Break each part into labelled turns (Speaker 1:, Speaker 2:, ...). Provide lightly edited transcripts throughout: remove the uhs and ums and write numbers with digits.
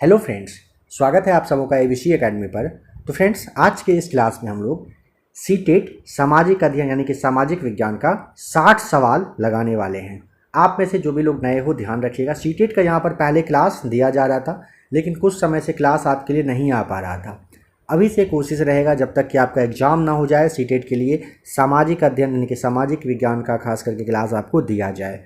Speaker 1: Hello friends, स्वागत है आप सबों का एबीसी एकेडमी पर। तो फ्रेंड्स, आज के इस क्लास में हम लोग सीटेट सामाजिक अध्ययन यानी कि सामाजिक विज्ञान का 60 सवाल लगाने वाले हैं। आप में से जो भी लोग नए हो ध्यान रखिएगा, सीटेट का यहाँ पर पहले क्लास दिया जा रहा था, लेकिन कुछ समय से क्लास आपके लिए नहीं आ पा रहा था। अभी से कोशिश रहेगा जब तक कि आपका एग्ज़ाम ना हो जाए, सीटेट के लिए सामाजिक अध्ययन यानी कि सामाजिक विज्ञान का खास करके क्लास आपको दिया जाए।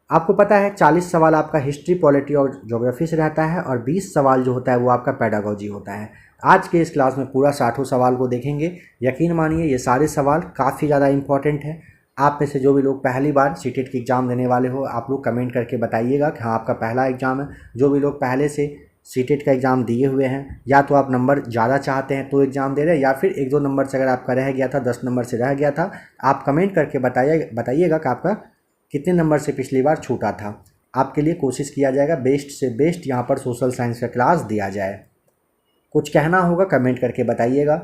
Speaker 1: आपको पता है 40 सवाल आपका हिस्ट्री, पॉलिटी और ज्योग्राफी से रहता है और 20 सवाल जो होता है वो आपका पेडागोजी होता है। आज के इस क्लास में पूरा 60 सवाल को देखेंगे। यकीन मानिए ये सारे सवाल काफ़ी ज़्यादा इंपॉर्टेंट है। आप में से जो भी लोग पहली बार सीटेट की एग्ज़ाम देने वाले हो, आप लोग कमेंट करके बताइएगा कि हाँ आपका पहला एग्ज़ाम है। जो भी लोग पहले से सीटेट का एग्ज़ाम दिए हुए हैं, या तो आप नंबर ज़्यादा चाहते हैं तो एग्ज़ाम दे रहे हैं, या फिर 1-2 नंबर से अगर आपका रह गया था, 10 नंबर से रह गया था, आप कमेंट करके बताइएगा कि आपका कितने नंबर से पिछली बार छूटा था। आपके लिए कोशिश किया जाएगा बेस्ट से बेस्ट यहाँ पर सोशल साइंस का क्लास दिया जाए। कुछ कहना होगा कमेंट करके बताइएगा।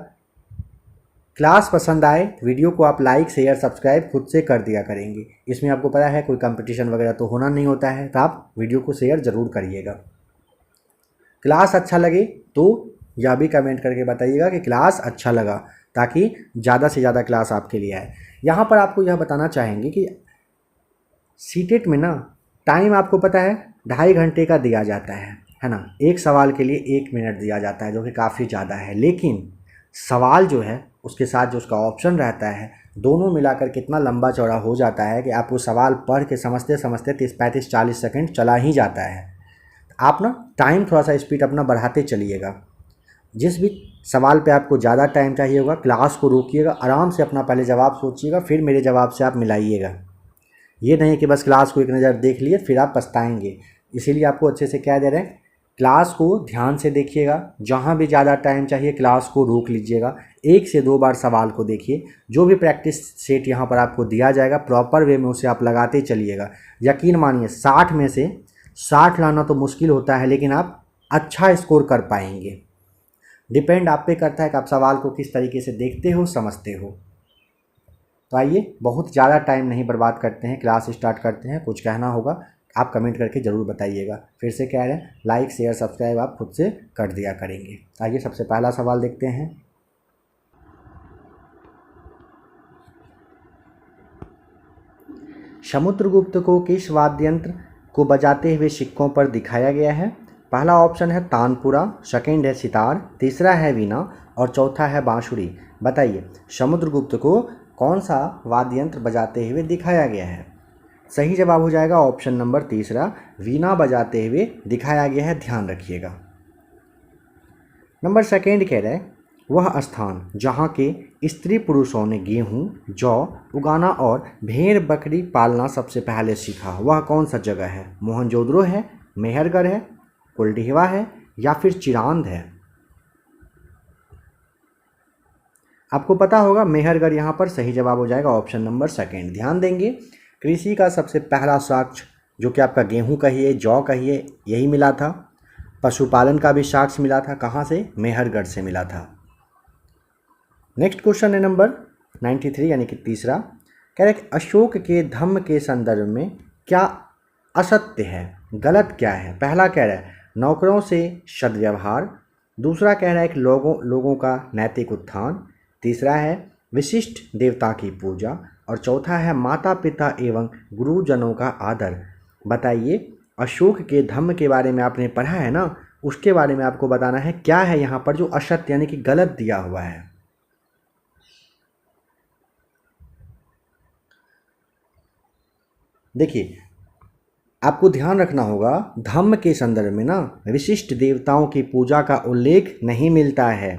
Speaker 1: क्लास पसंद आए वीडियो को आप लाइक, शेयर, सब्सक्राइब खुद से कर दिया करेंगे। इसमें आपको पता है कोई कंपटीशन वगैरह तो होना नहीं होता है, तो आप वीडियो को शेयर ज़रूर करिएगा। क्लास अच्छा लगे तो यह भी कमेंट करके बताइएगा कि क्लास अच्छा लगा, ताकि ज़्यादा से ज़्यादा क्लास आपके लिए आए। यहाँ पर आपको यह बताना चाहेंगे कि सीटेट में ना टाइम आपको पता है 2.5 घंटे का दिया जाता है ना। एक सवाल के लिए 1 मिनट दिया जाता है, जो कि काफ़ी ज़्यादा है। लेकिन सवाल जो है उसके साथ जो उसका ऑप्शन रहता है, दोनों मिलाकर कितना लंबा चौड़ा हो जाता है कि आपको सवाल पढ़ के समझते समझते 30-35-40 सेकंड चला ही जाता है। आप ना टाइम थोड़ा सा स्पीड अपना बढ़ाते चलिएगा। जिस भी सवाल पे आपको ज़्यादा टाइम चाहिए होगा, क्लास को रोकिएगा, आराम से अपना पहले जवाब सोचिएगा, फिर मेरे जवाब से आप मिलाइएगा। ये नहीं कि बस क्लास को एक नज़र देख लिए फिर आप पछताएंगे। इसीलिए आपको अच्छे से क्या दे रहे हैं, क्लास को ध्यान से देखिएगा। जहाँ भी ज़्यादा टाइम चाहिए क्लास को रोक लीजिएगा, 1 से 2 बार सवाल को देखिए। जो भी प्रैक्टिस सेट यहाँ पर आपको दिया जाएगा प्रॉपर वे में उसे आप लगाते चलिएगा। यकीन मानिए 60 में से 60 लाना तो मुश्किल होता है, लेकिन आप अच्छा स्कोर कर पाएंगे। डिपेंड आप पे करता है कि आप सवाल को किस तरीके से देखते हो, समझते हो। तो आइए बहुत ज़्यादा टाइम नहीं बर्बाद करते हैं, क्लास स्टार्ट करते हैं। कुछ कहना होगा आप कमेंट करके ज़रूर बताइएगा। फिर से कह रहे हैं लाइक, शेयर, सब्सक्राइब आप खुद से कर दिया करेंगे। आइए सबसे पहला सवाल देखते हैं। समुद्रगुप्त को किस वाद्य यंत्र को बजाते हुए सिक्कों पर दिखाया गया है? पहला ऑप्शन है तानपुरा, सेकेंड है सितार, तीसरा है वीणा और चौथा है बांसुरी। बताइए समुद्रगुप्त को कौन सा वाद्य यंत्र बजाते हुए दिखाया गया है? सही जवाब हो जाएगा ऑप्शन नंबर तीसरा, वीणा बजाते हुए दिखाया गया है। ध्यान रखिएगा। नंबर सेकेंड कह रहा है वह स्थान जहाँ के स्त्री पुरुषों ने गेहूँ, जौ उगाना और भेड़ बकरी पालना सबसे पहले सीखा, वह कौन सा जगह है? मोहनजोदड़ो है, मेहरगढ़ है, कुलडीहवा है या फिर चिरांद है? आपको पता होगा मेहरगढ़ यहाँ पर सही जवाब हो जाएगा ऑप्शन नंबर सेकेंड। ध्यान देंगे, कृषि का सबसे पहला साक्ष्य जो कि आपका गेहूं कहिए, जौ कहिए, यही मिला था। पशुपालन का भी साक्ष्य मिला था, कहाँ से? मेहरगढ़ से मिला था। नेक्स्ट क्वेश्चन है नंबर 93 यानी कि तीसरा। कह रहे कि अशोक के धम्म के संदर्भ में क्या असत्य है, गलत क्या है? पहला कह रहा है नौकरों से सद्व्यवहार, दूसरा कह रहा है कि लोगों का नैतिक उत्थान, तीसरा है विशिष्ट देवता की पूजा और चौथा है माता पिता एवं गुरुजनों का आदर। बताइए अशोक के धम्म के बारे में आपने पढ़ा है ना, उसके बारे में आपको बताना है क्या है यहाँ पर जो असत्य यानी कि गलत दिया हुआ है। देखिए आपको ध्यान रखना होगा, धम्म के संदर्भ में ना विशिष्ट देवताओं की पूजा का उल्लेख नहीं मिलता है,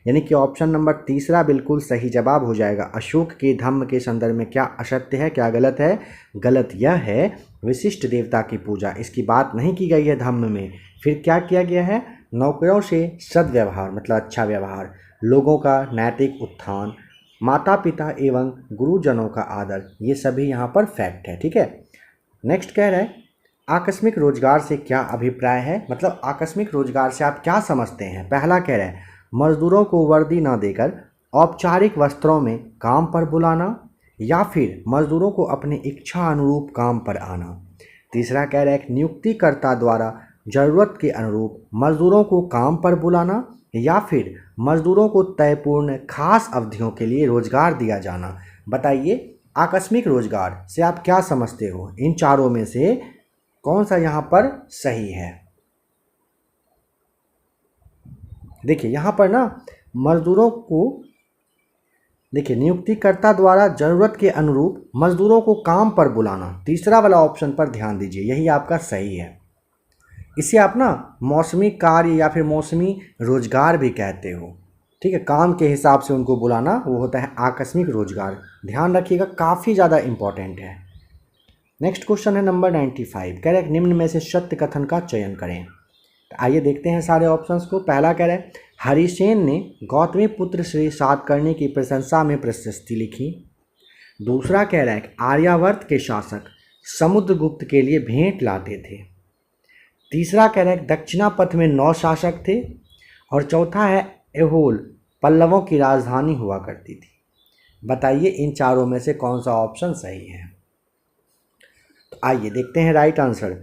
Speaker 1: यानी कि ऑप्शन नंबर तीसरा बिल्कुल सही जवाब हो जाएगा। अशोक के धम्म के संदर्भ में क्या असत्य है, क्या गलत है? गलत यह है विशिष्ट देवता की पूजा, इसकी बात नहीं की गई है धम्म में। फिर क्या किया गया है? नौकरों से सद्व्यवहार मतलब अच्छा व्यवहार, लोगों का नैतिक उत्थान, माता पिता एवं गुरुजनों का आदर, ये सभी यहाँ पर फैक्ट है। ठीक है। नेक्स्ट कह रहा है आकस्मिक रोजगार से क्या अभिप्राय है, मतलब आकस्मिक रोजगार से आप क्या समझते हैं? पहला कह रहा है मजदूरों को वर्दी न देकर औपचारिक वस्त्रों में काम पर बुलाना या फिर मजदूरों को अपनी इच्छा अनुरूप काम पर आना। तीसरा कह रहा है नियुक्तिकर्ता द्वारा ज़रूरत के अनुरूप मजदूरों को काम पर बुलाना या फिर मजदूरों को तयपूर्ण खास अवधियों के लिए रोजगार दिया जाना। बताइए आकस्मिक रोजगार से आप क्या समझते हो? इन चारों में से कौन सा यहाँ पर सही है? देखिए यहाँ पर ना मजदूरों को, देखिए नियुक्तिकर्ता द्वारा जरूरत के अनुरूप मजदूरों को काम पर बुलाना, तीसरा वाला ऑप्शन पर ध्यान दीजिए, यही आपका सही है। इसे आप ना मौसमी कार्य या फिर मौसमी रोजगार भी कहते हो, ठीक है। काम के हिसाब से उनको बुलाना वो होता है आकस्मिक रोजगार। ध्यान रखिएगा, काफ़ी ज़्यादा इंपॉर्टेंट है। नेक्स्ट क्वेश्चन है नंबर 95, कह रहे हैं निम्न में से सत्य कथन का चयन करें। तो आइए देखते हैं सारे ऑप्शंस को। पहला कह रहा है हरिसेन ने गौतमी पुत्र श्री सातकर्णी की प्रशंसा में प्रशस्ति लिखी। दूसरा कह रहा है आर्यावर्त के शासक समुद्रगुप्त के लिए भेंट लाते थे। तीसरा कह रहा है दक्षिणापथ में 9 शासक थे। और चौथा है एहोल पल्लवों की राजधानी हुआ करती थी। बताइए इन चारों में से कौन सा ऑप्शन सही है? तो आइए देखते हैं राइट आंसर।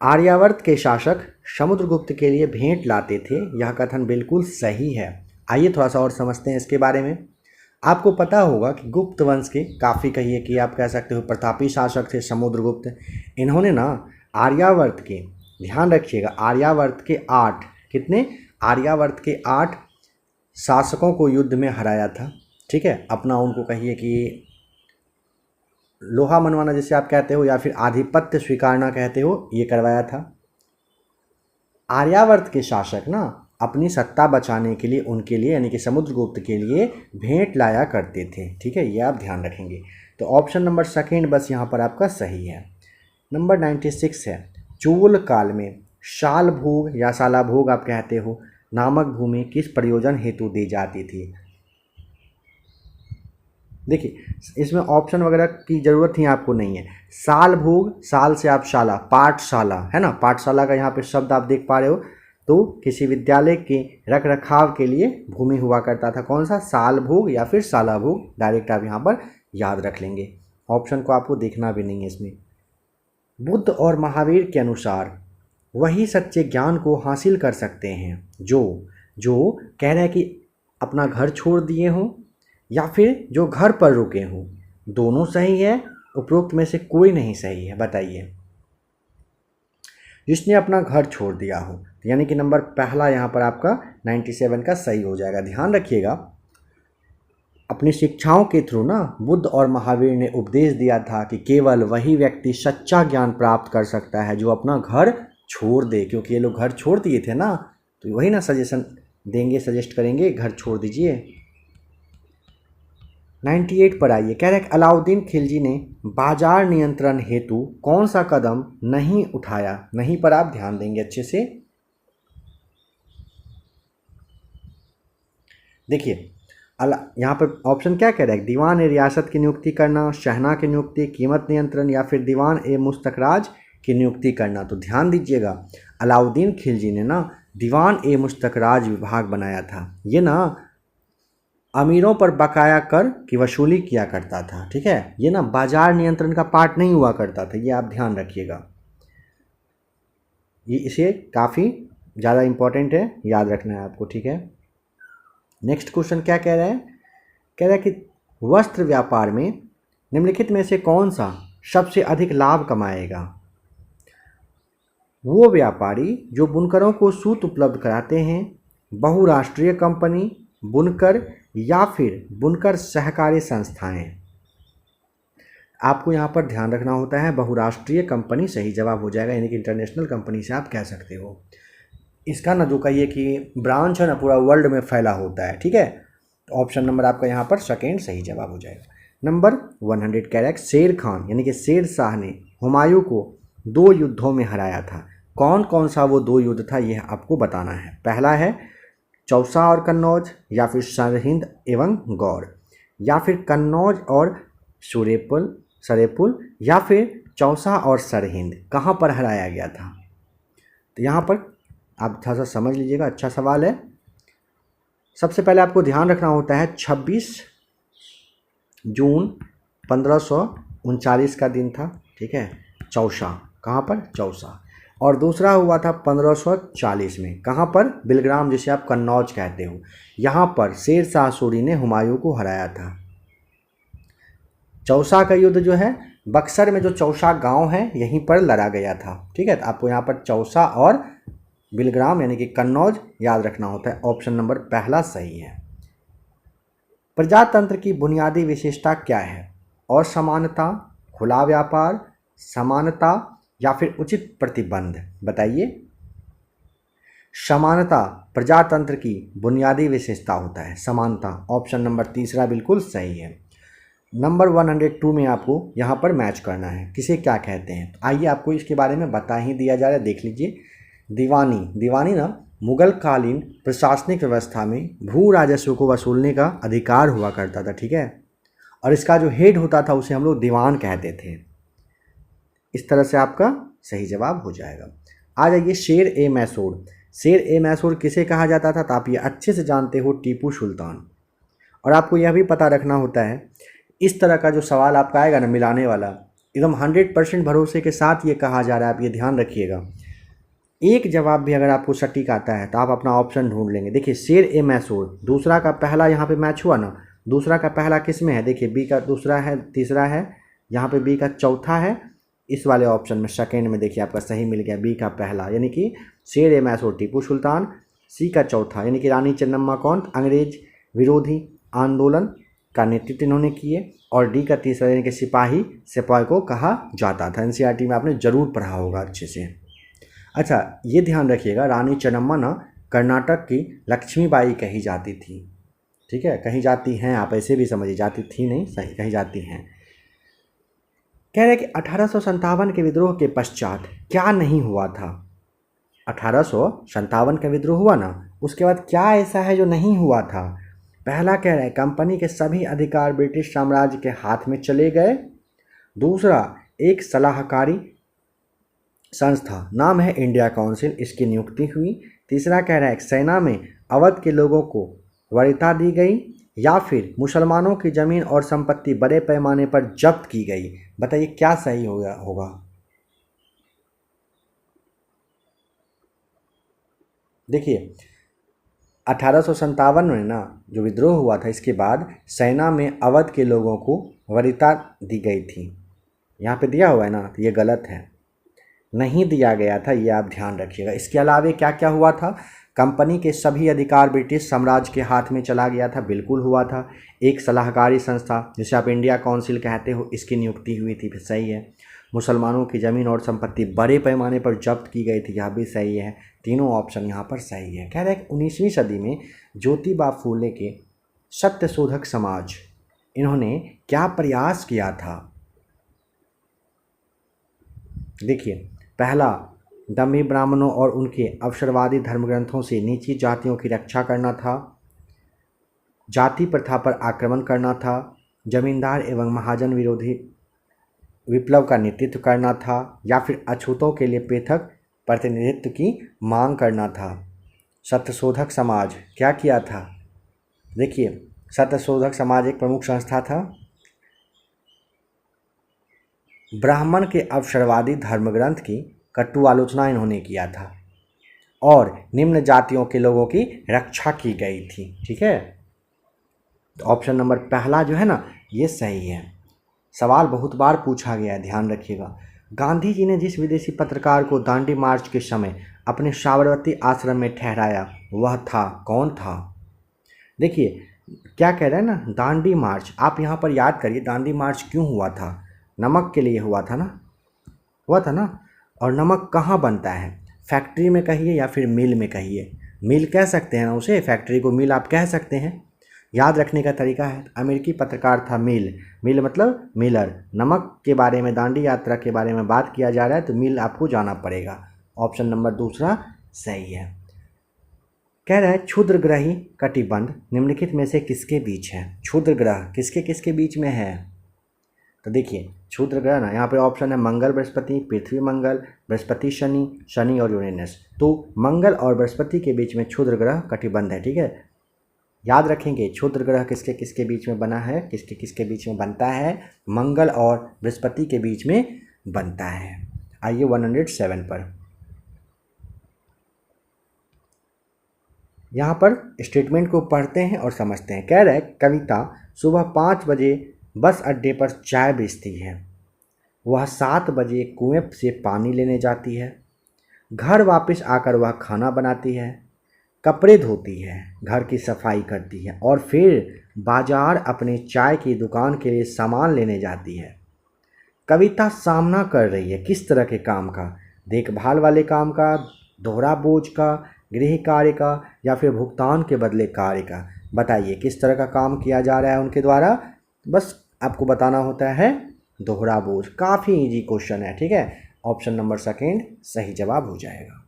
Speaker 1: आर्यावर्त के शासक समुद्रगुप्त के लिए भेंट लाते थे, यह कथन बिल्कुल सही है। आइए थोड़ा सा और समझते हैं इसके बारे में। आपको पता होगा कि गुप्त वंश के काफ़ी, कहिए कि आप कह सकते हो प्रतापी शासक थे समुद्रगुप्त। इन्होंने ना आर्यावर्त के, ध्यान रखिएगा, आर्यावर्त के 8 कितने, आर्यावर्त के 8 शासकों को युद्ध में हराया था, ठीक है। अपना उनको कहिए कि लोहा मनवाना जिसे आप कहते हो या फिर आधिपत्य स्वीकारना कहते हो, ये करवाया था। आर्यावर्त के शासक ना अपनी सत्ता बचाने के लिए उनके लिए यानी कि समुद्रगुप्त के लिए भेंट लाया करते थे, ठीक है। ये आप ध्यान रखेंगे। तो ऑप्शन नंबर सेकेंड बस यहाँ पर आपका सही है। नंबर 96 है चोल काल में शालभोग या शालाभोग आप कहते हो नामक भूमि किस प्रयोजन हेतु दी जाती थी? देखिए इसमें ऑप्शन वगैरह की ज़रूरत ही आपको नहीं है। साल भोग, साल से आप शाला, पाठशाला है ना, पाठशाला का यहाँ पे शब्द आप देख पा रहे हो। तो किसी विद्यालय के रख रखाव के लिए भूमि हुआ करता था, कौन सा, साल भोग या फिर साला भोग। डायरेक्ट आप यहाँ पर याद रख लेंगे, ऑप्शन को आपको देखना भी नहीं है इसमें। बुद्ध और महावीर के अनुसार वही सच्चे ज्ञान को हासिल कर सकते हैं जो कह रहे हैं कि अपना घर छोड़ दिए हों या फिर जो घर पर रुके हों, दोनों सही है, उपरोक्त में से कोई नहीं सही है। बताइए जिसने अपना घर छोड़ दिया हो, यानी कि नंबर पहला यहाँ पर आपका 97 का सही हो जाएगा। ध्यान रखिएगा, अपनी शिक्षाओं के थ्रू ना बुद्ध और महावीर ने उपदेश दिया था कि केवल वही व्यक्ति सच्चा ज्ञान प्राप्त कर सकता है जो अपना घर छोड़ दे, क्योंकि ये लोग घर छोड़ दिए थे ना, तो वही ना सजेशन देंगे, सजेस्ट करेंगे घर छोड़ दीजिए। 98 पर आइए, कह रहे हैं अलाउद्दीन खिलजी ने बाजार नियंत्रण हेतु कौन सा कदम नहीं उठाया? नहीं पर आप ध्यान देंगे अच्छे से। देखिए यहाँ पर ऑप्शन क्या कह रहा है, दीवान ए रियासत की नियुक्ति करना, शहना की नियुक्ति, कीमत नियंत्रण या फिर दीवान ए मुस्तकराज की नियुक्ति करना। तो ध्यान दीजिएगा, अलाउद्दीन खिलजी ने ना दीवान ए मुस्तकराज विभाग बनाया था। ये ना अमीरों पर बकाया कर की वसूली किया करता था, ठीक है। ये ना बाजार नियंत्रण का पार्ट नहीं हुआ करता था, ये आप ध्यान रखिएगा, ये इसे काफ़ी ज़्यादा इम्पोर्टेंट है, याद रखना है आपको, ठीक है। नेक्स्ट क्वेश्चन क्या कह रहा है, कह रहा है कि वस्त्र व्यापार में निम्नलिखित में से कौन सा सबसे अधिक लाभ कमाएगा? वो व्यापारी जो बुनकरों को सूत उपलब्ध कराते हैं, बहुराष्ट्रीय कंपनी, बुनकर या फिर बुनकर सहकारी संस्थाएं। आपको यहाँ पर ध्यान रखना होता है, बहुराष्ट्रीय कंपनी सही जवाब हो जाएगा, यानी कि इंटरनेशनल कंपनी से आप कह सकते हो। इसका ना जो कहिए कि ब्रांच है ना पूरा वर्ल्ड में फैला होता है, ठीक है। तो ऑप्शन नंबर आपका यहाँ पर सेकेंड सही जवाब हो जाएगा। नंबर 100 कह रहा है शेर खान यानी कि शेर शाह ने हुमायूं को 2 युद्धों में हराया था। कौन कौन सा वो 2 युद्ध था, यह आपको बताना है। पहला है चौसा और कन्नौज, या फिर सरहिंद एवं गौर, या फिर कन्नौज और सरेपुल, या फिर चौसा और सरहिंद। कहाँ पर हराया गया था? तो यहाँ पर आप थोड़ा सा समझ लीजिएगा, अच्छा सवाल है। सबसे पहले आपको ध्यान रखना होता है 26 जून 1539 का दिन था, ठीक है। चौसा, कहाँ पर? चौसा। और दूसरा हुआ था 1540 में। कहाँ पर? बिलग्राम, जिसे आप कन्नौज कहते हो, यहाँ पर शेर शाह सूरी ने हुमायूं को हराया था। चौसा का युद्ध जो है बक्सर में जो चौसा गांव है यहीं पर लड़ा गया था। ठीक है, तो आपको यहाँ पर चौसा और बिलग्राम यानी कि कन्नौज याद रखना होता है। ऑप्शन नंबर पहला सही है। प्रजातंत्र की बुनियादी विशेषता क्या है? असमानता, खुला व्यापार, समानता या फिर उचित प्रतिबंध? बताइए। समानता प्रजातंत्र की बुनियादी विशेषता होता है, समानता। ऑप्शन नंबर तीसरा बिल्कुल सही है। नंबर 102 में आपको यहाँ पर मैच करना है, किसे क्या कहते हैं। आइए आपको इसके बारे में बता ही दिया जा रहा है, देख लीजिए। दीवानी, दीवानी ना मुगल कालीन प्रशासनिक व्यवस्था में भू राजस्व को वसूलने का अधिकार हुआ करता था। ठीक है, और इसका जो हेड होता था उसे हम लोग दीवान कहते थे। इस तरह से आपका सही जवाब हो जाएगा। आ जाइए शेर ए मैसूर। शेर ए मैसूर किसे कहा जाता था? तो आप ये अच्छे से जानते हो, टीपू सुल्तान। और आपको यह भी पता रखना होता है, इस तरह का जो सवाल आपका आएगा ना मिलाने वाला, एकदम 100% भरोसे के साथ ये कहा जा रहा है, आप ये ध्यान रखिएगा। एक जवाब भी अगर आपको सटीक आता है तो आप अपना ऑप्शन ढूंढ लेंगे। देखिए शेर ए मैसूर, दूसरा का पहला यहाँ पे मैच हुआ ना, दूसरा का पहला किस में है? देखिए बी का दूसरा है, तीसरा है, यहाँ पे बी का चौथा है, इस वाले ऑप्शन में सेकेंड में देखिए आपका सही मिल गया, बी का पहला, यानी कि शेर ए मैसूर टीपू सुल्तान। सी का चौथा यानी कि रानी चन्नम्मा कौन? अंग्रेज विरोधी आंदोलन का नेतृत्व इन्होंने किए। और डी का तीसरा यानी कि सिपाही सिपाही को कहा जाता था। एनसीईआरटी में आपने जरूर पढ़ा होगा अच्छे से। अच्छा ये ध्यान रखिएगा, रानी चन्नम्मा ना कर्नाटक की लक्ष्मीबाई कही जाती थी। ठीक है, कहीं जाती हैं, आप ऐसे भी समझिए, जाती थी नहीं, सही कहीं जाती हैं। कह रहे कि 1857 के विद्रोह के पश्चात क्या नहीं हुआ था? 1857 का विद्रोह हुआ ना, उसके बाद क्या ऐसा है जो नहीं हुआ था? पहला कह रहा है कंपनी के सभी अधिकार ब्रिटिश साम्राज्य के हाथ में चले गए। दूसरा, एक सलाहकारी संस्था नाम है इंडिया काउंसिल, इसकी नियुक्ति हुई। तीसरा कह रहा है सेना में अवध के लोगों को वरीयता दी गई, या फिर मुसलमानों की जमीन और संपत्ति बड़े पैमाने पर जब्त की गई। बताइए क्या सही होगा। देखिए 1857 में ना जो विद्रोह हुआ था, इसके बाद सेना में अवध के लोगों को वरीयता दी गई थी। यहाँ पे दिया हुआ है ना, तो ये गलत है, नहीं दिया गया था, ये आप ध्यान रखिएगा। इसके अलावा क्या क्या हुआ था? कंपनी के सभी अधिकार ब्रिटिश साम्राज्य के हाथ में चला गया था, बिल्कुल हुआ था। एक सलाहकारी संस्था जिसे आप इंडिया काउंसिल कहते हो, इसकी नियुक्ति हुई थी, फिर सही है। मुसलमानों की ज़मीन और संपत्ति बड़े पैमाने पर जब्त की गई थी, यह भी सही है। तीनों ऑप्शन यहाँ पर सही है। कह रहे हैं 19वीं सदी में ज्योतिबा फूले के सत्यशोधक समाज, इन्होंने क्या प्रयास किया था? देखिए पहला, दम्भी ब्राह्मणों और उनके अवसरवादी धर्मग्रंथों से नीची जातियों की रक्षा करना था। जाति प्रथा पर आक्रमण करना था। जमींदार एवं महाजन विरोधी विप्लव का नेतृत्व करना था, या फिर अछूतों के लिए पृथक प्रतिनिधित्व की मांग करना था। सत्यशोधक समाज क्या किया था? देखिए सत्यशोधक समाज एक प्रमुख संस्था था, ब्राह्मण के अवसरवादी धर्मग्रंथ की कटु आलोचना इन्होंने किया था, और निम्न जातियों के लोगों की रक्षा की गई थी। ठीक है, तो ऑप्शन नंबर पहला जो है ना, ये सही है। सवाल बहुत बार पूछा गया है, ध्यान रखिएगा। गांधी जी ने जिस विदेशी पत्रकार को दांडी मार्च के समय अपने साबरमती आश्रम में ठहराया, वह था कौन था? देखिए क्या कह रहे हैं ना, दांडी मार्च, आप यहाँ पर याद करिए दांडी मार्च क्यों हुआ था? नमक के लिए हुआ था ना। और नमक कहाँ बनता है? फैक्ट्री में कहिए या फिर मिल में कहिए। मिल कह सकते हैं ना उसे, फैक्ट्री को मिल आप कह सकते हैं। याद रखने का तरीका है। अमेरिकी पत्रकार था मिल मतलब मिलर। नमक के बारे में, दांडी यात्रा के बारे में बात किया जा रहा है, तो मिल आपको जाना पड़ेगा। ऑप्शन नंबर दूसरा सही है। कह रहा है क्षुद्रग्रही कटिबंध निम्नलिखित में से किसके बीच है? क्षुद्र ग्रह किसके किसके बीच में है? तो देखिए क्षुद्र ग्रह ना, यहाँ पे ऑप्शन है मंगल बृहस्पति, पृथ्वी मंगल, बृहस्पति शनि, शनि और यूरेनस। तो मंगल और बृहस्पति के बीच में क्षुद्र ग्रह कटिबंध है। ठीक है, याद रखेंगे क्षुद्र ग्रह किसके किसके बीच में बना है, किसके किसके बीच में बनता है? मंगल और बृहस्पति के बीच में बनता है। आइए 107 पर। यहाँ पर स्टेटमेंट को पढ़ते हैं और समझते हैं। कह रहा है कविता सुबह 5 बजे बस अड्डे पर चाय बेचती है। वह 7 बजे कुएं से पानी लेने जाती है। घर वापस आकर वह खाना बनाती है, कपड़े धोती है, घर की सफाई करती है और फिर बाजार अपने चाय की दुकान के लिए सामान लेने जाती है। कविता सामना कर रही है किस तरह के काम का? देखभाल वाले काम का, दोहरा बोझ का, गृह कार्य का या फिर भुगतान के बदले कार्य का? बताइए किस तरह का काम किया जा रहा है उनके द्वारा? बस आपको बताना होता है दोहरा बोझ। काफ़ी इजी क्वेश्चन है, ठीक है। ऑप्शन नंबर सेकेंड सही जवाब हो जाएगा।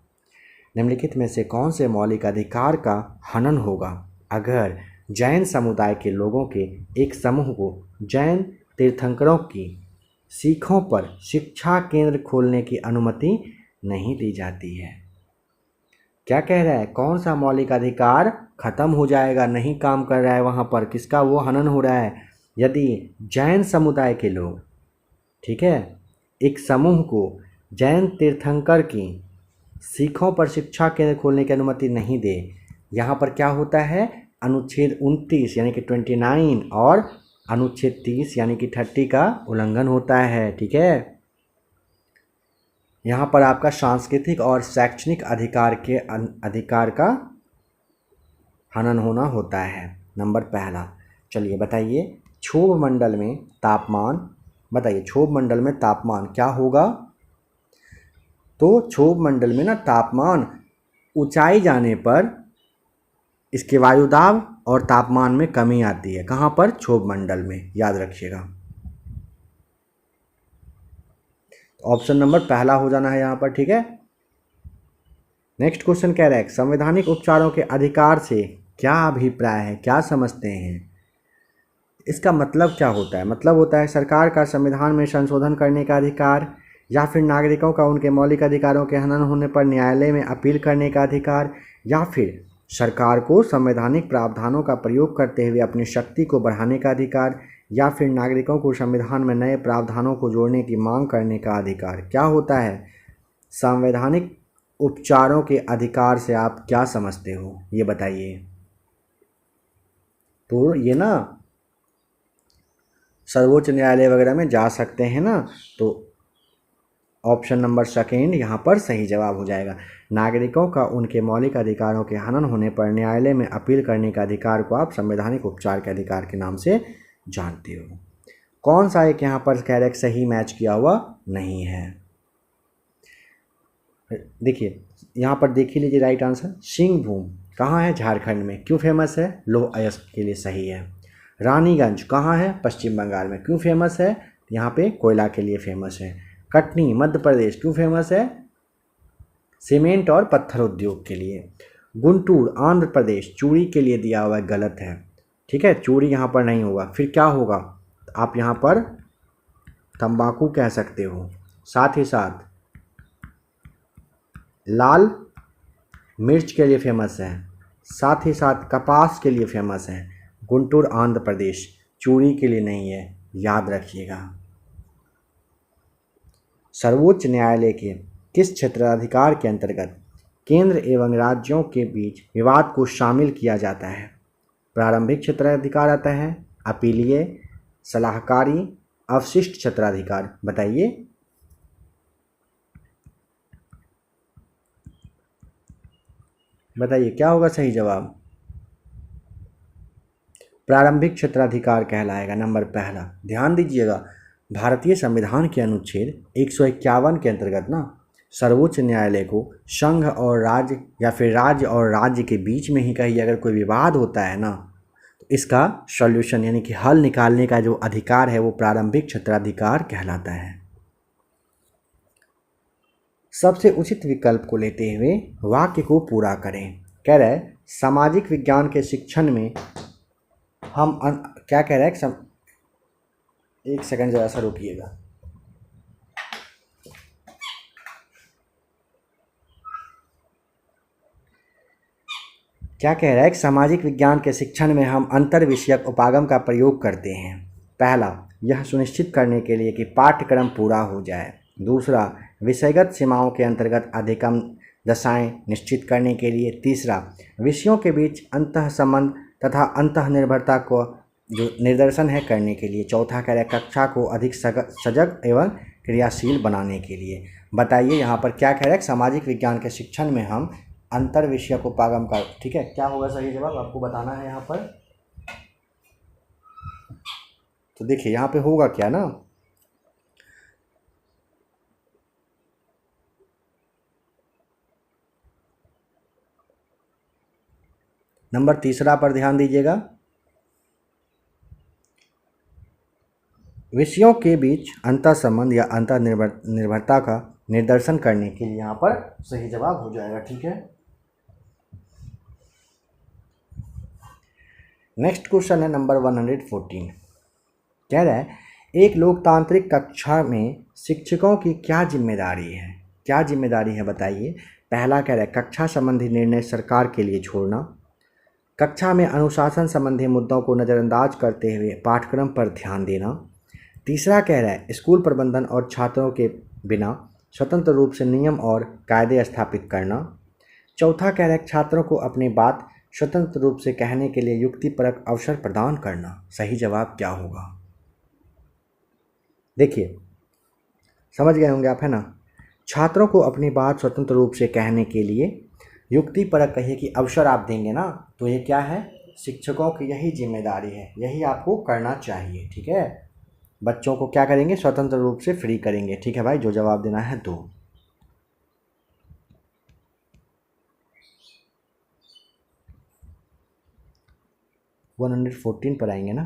Speaker 1: निम्नलिखित में से कौन से मौलिक अधिकार का हनन होगा अगर जैन समुदाय के लोगों के एक समूह को जैन तीर्थंकरों की सीखों पर शिक्षा केंद्र खोलने की अनुमति नहीं दी जाती है? क्या कह रहा है? कौन सा मौलिक अधिकार खत्म हो जाएगा, नहीं काम कर रहा है वहाँ पर? किसका वो हनन हो रहा है? यदि जैन समुदाय के लोग, ठीक है, एक समूह को जैन तीर्थंकर की सीखों पर शिक्षा केंद्र खोलने की अनुमति नहीं दे, यहाँ पर क्या होता है? अनुच्छेद 29 यानी कि 29 और अनुच्छेद 30 यानी कि 30 का उल्लंघन होता है, ठीक है। यहाँ पर आपका सांस्कृतिक और शैक्षणिक अधिकार का हनन होना होता है। नंबर पहला, चलिए बताइए क्षोभ मंडल में तापमान, बताइए क्षोभ मंडल में तापमान क्या होगा? तो क्षोभ मंडल में ना तापमान ऊंचाई जाने पर इसके वायुदाब और तापमान में कमी आती है। कहाँ पर? क्षोभ मंडल में, याद रखिएगा। ऑप्शन नंबर पहला हो जाना है यहाँ पर, ठीक है। नेक्स्ट क्वेश्चन कह रहा है संवैधानिक उपचारों के अधिकार से क्या अभिप्राय है, क्या समझते हैं? इसका मतलब क्या होता है? मतलब होता है सरकार का संविधान में संशोधन करने का अधिकार, या फिर नागरिकों का उनके मौलिक अधिकारों के हनन होने पर न्यायालय में अपील करने का अधिकार, या फिर सरकार को संवैधानिक प्रावधानों का प्रयोग करते हुए अपनी शक्ति को बढ़ाने का अधिकार, या फिर नागरिकों को संविधान में नए प्रावधानों को जोड़ने की मांग करने का अधिकार। क्या होता है? संवैधानिक उपचारों के अधिकार से आप क्या समझते हो, ये बताइए। तो ये ना सर्वोच्च न्यायालय वगैरह में जा सकते हैं ना, तो ऑप्शन नंबर सेकेंड यहाँ पर सही जवाब हो जाएगा। नागरिकों का उनके मौलिक अधिकारों के हनन होने पर न्यायालय में अपील करने का अधिकार को आप संवैधानिक उपचार के अधिकार के नाम से जानते हो। कौन सा एक यहाँ पर कह सही मैच किया हुआ नहीं है? देखिए यहाँ पर देख ही लीजिए राइट आंसर। सिंहभूम कहाँ है? झारखंड में। क्यों फेमस है? लौह अयस्क के लिए सही है। रानीगंज कहाँ है? पश्चिम बंगाल में। क्यों फेमस है? यहाँ पे कोयला के लिए फेमस है। कटनी मध्य प्रदेश क्यों फेमस है? सीमेंट और पत्थर उद्योग के लिए। गुंटूर आंध्र प्रदेश चूड़ी के लिए दिया हुआ है, गलत है, ठीक है, चूड़ी यहाँ पर नहीं होगा। फिर क्या होगा? आप यहाँ पर तंबाकू कह सकते हो। साथ ही साथ लाल मिर्च के लिए फेमस है, साथ ही साथ कपास के लिए फेमस है। गुंटूर आंध्र प्रदेश, चूड़ी के लिए नहीं है, याद रखिएगा। सर्वोच्च न्यायालय के किस क्षेत्राधिकार के अंतर्गत केंद्र एवं राज्यों के बीच विवाद को शामिल किया जाता है? प्रारंभिक क्षेत्राधिकार आता है, अपीलीय, सलाहकारी, अवशिष्ट क्षेत्राधिकार। बताइए। बताइए क्या होगा सही जवाब? प्रारंभिक क्षेत्राधिकार कहलाएगा नंबर पहला। ध्यान दीजिएगा, भारतीय संविधान के अनुच्छेद 151 के अंतर्गत ना सर्वोच्च न्यायालय को संघ और राज्य या फिर राज्य और राज्य के बीच में ही कहीं अगर कोई विवाद होता है ना, तो इसका सॉल्यूशन यानी कि हल निकालने का जो अधिकार है वो प्रारंभिक क्षेत्राधिकार कहलाता है। सबसे उचित विकल्प को लेते हुए वाक्य को पूरा करें। कह रहा है सामाजिक विज्ञान के शिक्षण में हम क्या कह रहा है? एक सेकंड जरा सा रुकिएगा। क्या कह रहा है? सामाजिक विज्ञान के शिक्षण में हम अंतर विषयक उपागम का प्रयोग करते हैं। पहला, यह सुनिश्चित करने के लिए कि पाठ्यक्रम पूरा हो जाए। दूसरा, विषयगत सीमाओं के अंतर्गत अधिकतम दशाएं निश्चित करने के लिए। तीसरा, विषयों के बीच अंतः संबंध तथा अंतः निर्भरता को जो निर्देशन है करने के लिए। चौथा कह रहा है कक्षा को अधिक सजग एवं क्रियाशील बनाने के लिए। बताइए यहाँ पर क्या कह रहा है, सामाजिक विज्ञान के शिक्षण में हम अंतर विषय को पागम कर, ठीक है, क्या होगा सही जवाब आपको बताना है यहाँ पर। तो देखिए यहाँ पे होगा क्या ना, नंबर तीसरा पर ध्यान दीजिएगा, विषयों के बीच अंतर संबंध या अंतर निर्भरता का निर्देशन करने के लिए यहाँ पर सही जवाब हो जाएगा। ठीक है, नेक्स्ट क्वेश्चन है नंबर 114। कह रहा है एक लोकतांत्रिक कक्षा में शिक्षकों की क्या जिम्मेदारी है, क्या जिम्मेदारी है बताइए। पहला कह रहा है कक्षा संबंधी निर्णय सरकार के लिए छोड़ना, कक्षा में अनुशासन संबंधी मुद्दों को नज़रअंदाज करते हुए पाठ्यक्रम पर ध्यान देना। तीसरा कह रहा है स्कूल प्रबंधन और छात्रों के बिना स्वतंत्र रूप से नियम और कायदे स्थापित करना। चौथा कह रहा है छात्रों को अपनी बात स्वतंत्र रूप से कहने के लिए युक्तिपरक अवसर प्रदान करना। सही जवाब क्या होगा, देखिए समझ गए होंगे आप, है ना। छात्रों को अपनी बात स्वतंत्र रूप से कहने के लिए युक्तिपरक कहिए कि अवसर आप देंगे ना, तो ये क्या है, शिक्षकों की यही जिम्मेदारी है, यही आपको करना चाहिए। ठीक है, बच्चों को क्या करेंगे, स्वतंत्र रूप से फ्री करेंगे। ठीक है भाई, जो जवाब देना है दो। वन 114 पर आएंगे ना,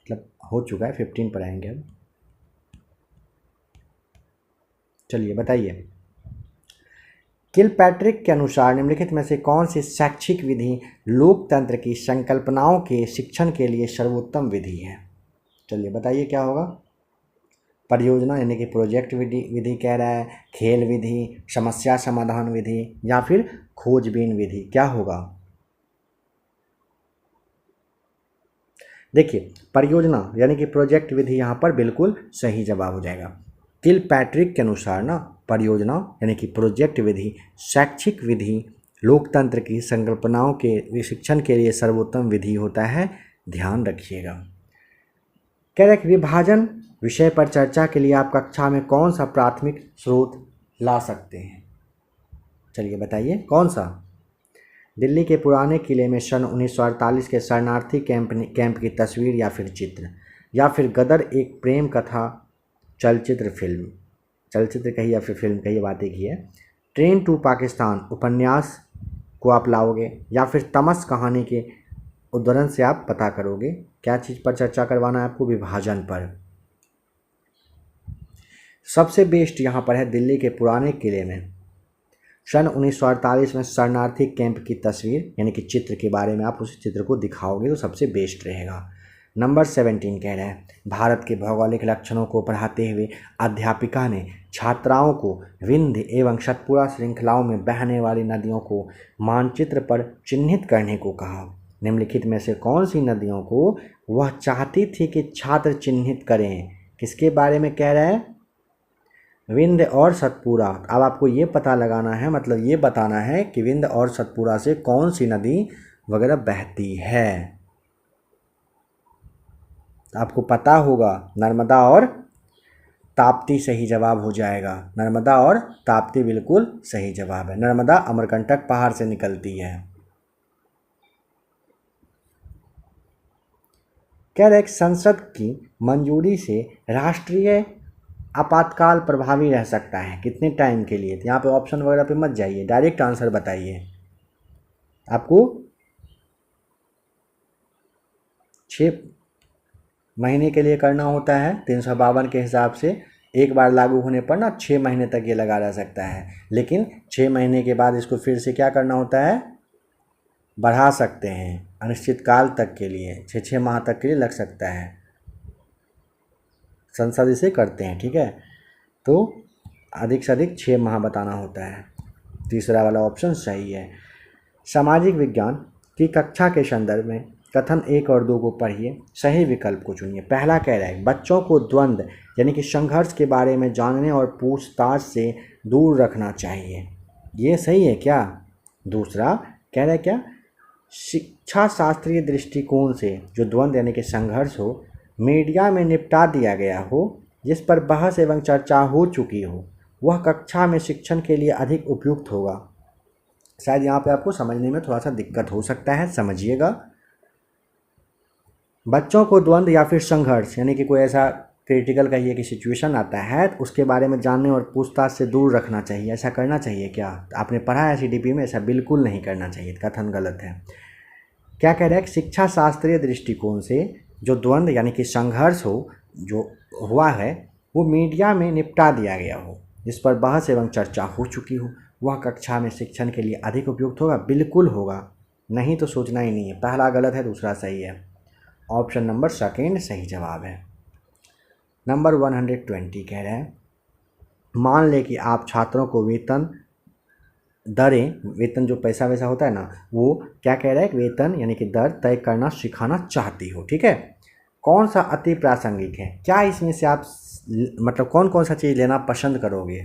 Speaker 1: मतलब हो चुका है, 15 पर आएंगे अब। चलिए बताइए, किलपैट्रिक के अनुसार निम्नलिखित में से कौन सी शैक्षिक विधि लोकतंत्र की संकल्पनाओं के शिक्षण के लिए सर्वोत्तम विधि है। चलिए बताइए क्या होगा। परियोजना यानी कि प्रोजेक्ट विधि कह रहा है, खेल विधि, समस्या समाधान विधि या फिर खोजबीन विधि, क्या होगा। देखिए परियोजना यानी कि प्रोजेक्ट विधि यहाँ पर बिल्कुल सही जवाब हो जाएगा। किलपैट्रिक के अनुसार ना परियोजना यानी कि प्रोजेक्ट विधि शैक्षिक विधि लोकतंत्र की संकल्पनाओं के शिक्षण के लिए सर्वोत्तम विधि होता है, ध्यान रखिएगा। कह रहे विभाजन विषय पर चर्चा के लिए आप कक्षा में कौन सा प्राथमिक स्रोत ला सकते हैं। चलिए बताइए कौन सा। दिल्ली के पुराने किले में सन 1948 के शरणार्थी कैंप की तस्वीर या फिर चित्र, या फिर गदर एक प्रेम कथा चलचित्र कही या फिर फिल्म कही, बात एक ही है। ट्रेन टू पाकिस्तान उपन्यास को आप लाओगे या फिर तमस कहानी के उद्धरण से आप पता करोगे। क्या चीज़ पर चर्चा करवाना है आपको, विभाजन पर। सबसे बेस्ट यहाँ पर है दिल्ली के पुराने किले में सन 1948 में शरणार्थी कैंप की तस्वीर यानी कि चित्र के बारे में आप उस चित्र को दिखाओगे तो सबसे बेस्ट रहेगा। नंबर 17 कह रहे हैं भारत के भौगोलिक लक्षणों को पढ़ाते हुए अध्यापिका ने छात्राओं को विंध्य एवं सतपुड़ा श्रृंखलाओं में बहने वाली नदियों को मानचित्र पर चिन्हित करने को कहा। निम्नलिखित में से कौन सी नदियों को वह चाहती थी कि छात्र चिन्हित करें। किसके बारे में कह रहा है, विंध्य और सतपुड़ा। अब आपको ये पता लगाना है, मतलब ये बताना है कि विंध्य और सतपुड़ा से कौन सी नदी वगैरह बहती है। आपको पता होगा नर्मदा और ताप्ती सही जवाब हो जाएगा। नर्मदा और ताप्ती बिल्कुल सही जवाब है। नर्मदा अमरकंटक पहाड़ से निकलती है। कह रहे संसद की मंजूरी से राष्ट्रीय आपातकाल प्रभावी रह सकता है कितने टाइम के लिए। तो यहाँ पे ऑप्शन वगैरह पे मत जाइए, डायरेक्ट आंसर बताइए। आपको 6 महीने के लिए करना होता है 352 के हिसाब से। एक बार लागू होने पर ना 6 महीने तक ये लगा रह सकता है, लेकिन 6 महीने के बाद इसको फिर से क्या करना होता है, बढ़ा सकते हैं अनिश्चित काल तक के लिए, 6 माह तक के लिए लग सकता है। संसद इसे करते हैं, ठीक है। तो अधिक से अधिक 6 माह बताना होता है। तीसरा वाला ऑप्शन सही है। सामाजिक विज्ञान की कक्षा के संदर्भ में कथन 1 और 2 को पढ़िए, सही विकल्प को चुनिए। पहला कह रहा है बच्चों को द्वंद्व यानी कि संघर्ष के बारे में जानने और पूछताछ से दूर रखना चाहिए। ये सही है क्या? दूसरा कह रहा है क्या, शिक्षा शास्त्रीय दृष्टिकोण से जो द्वंद्व यानी कि संघर्ष हो मीडिया में निपटा दिया गया हो, जिस पर बहस एवं चर्चा हो चुकी हो, वह कक्षा में शिक्षण के लिए अधिक उपयुक्त होगा। शायद यहाँ पे आपको समझने में थोड़ा सा दिक्कत हो सकता है, समझिएगा। बच्चों को द्वंद्व या फिर संघर्ष यानी कि कोई ऐसा क्रिटिकल कहिए कि सिचुएशन आता है तो उसके बारे में जानने और पूछताछ से दूर रखना चाहिए। ऐसा करना चाहिए क्या? आपने पढ़ा है सीडीपी में, ऐसा बिल्कुल नहीं करना चाहिए, कथन गलत है। क्या कह रहा है कि शिक्षा शास्त्रीय दृष्टिकोण से जो द्वंद्व यानी कि संघर्ष हो जो हुआ है वो मीडिया में निपटा दिया गया हो, जिस पर बहस एवं चर्चा हो चुकी हो, वह कक्षा में शिक्षण के लिए अधिक उपयुक्त होगा। बिल्कुल होगा, नहीं तो सोचना ही नहीं है। पहला गलत है, दूसरा सही है। ऑप्शन नंबर सेकेंड सही जवाब है। नंबर 120 कह रहे हैं, मान ले कि आप छात्रों को वेतन जो पैसा वैसा होता है ना, वो क्या कह रहा है, वेतन यानी कि दर तय करना सिखाना चाहती हो। ठीक है, कौन सा अति प्रासंगिक है? क्या इसमें से आप मतलब कौन कौन सा चीज़ लेना पसंद करोगे?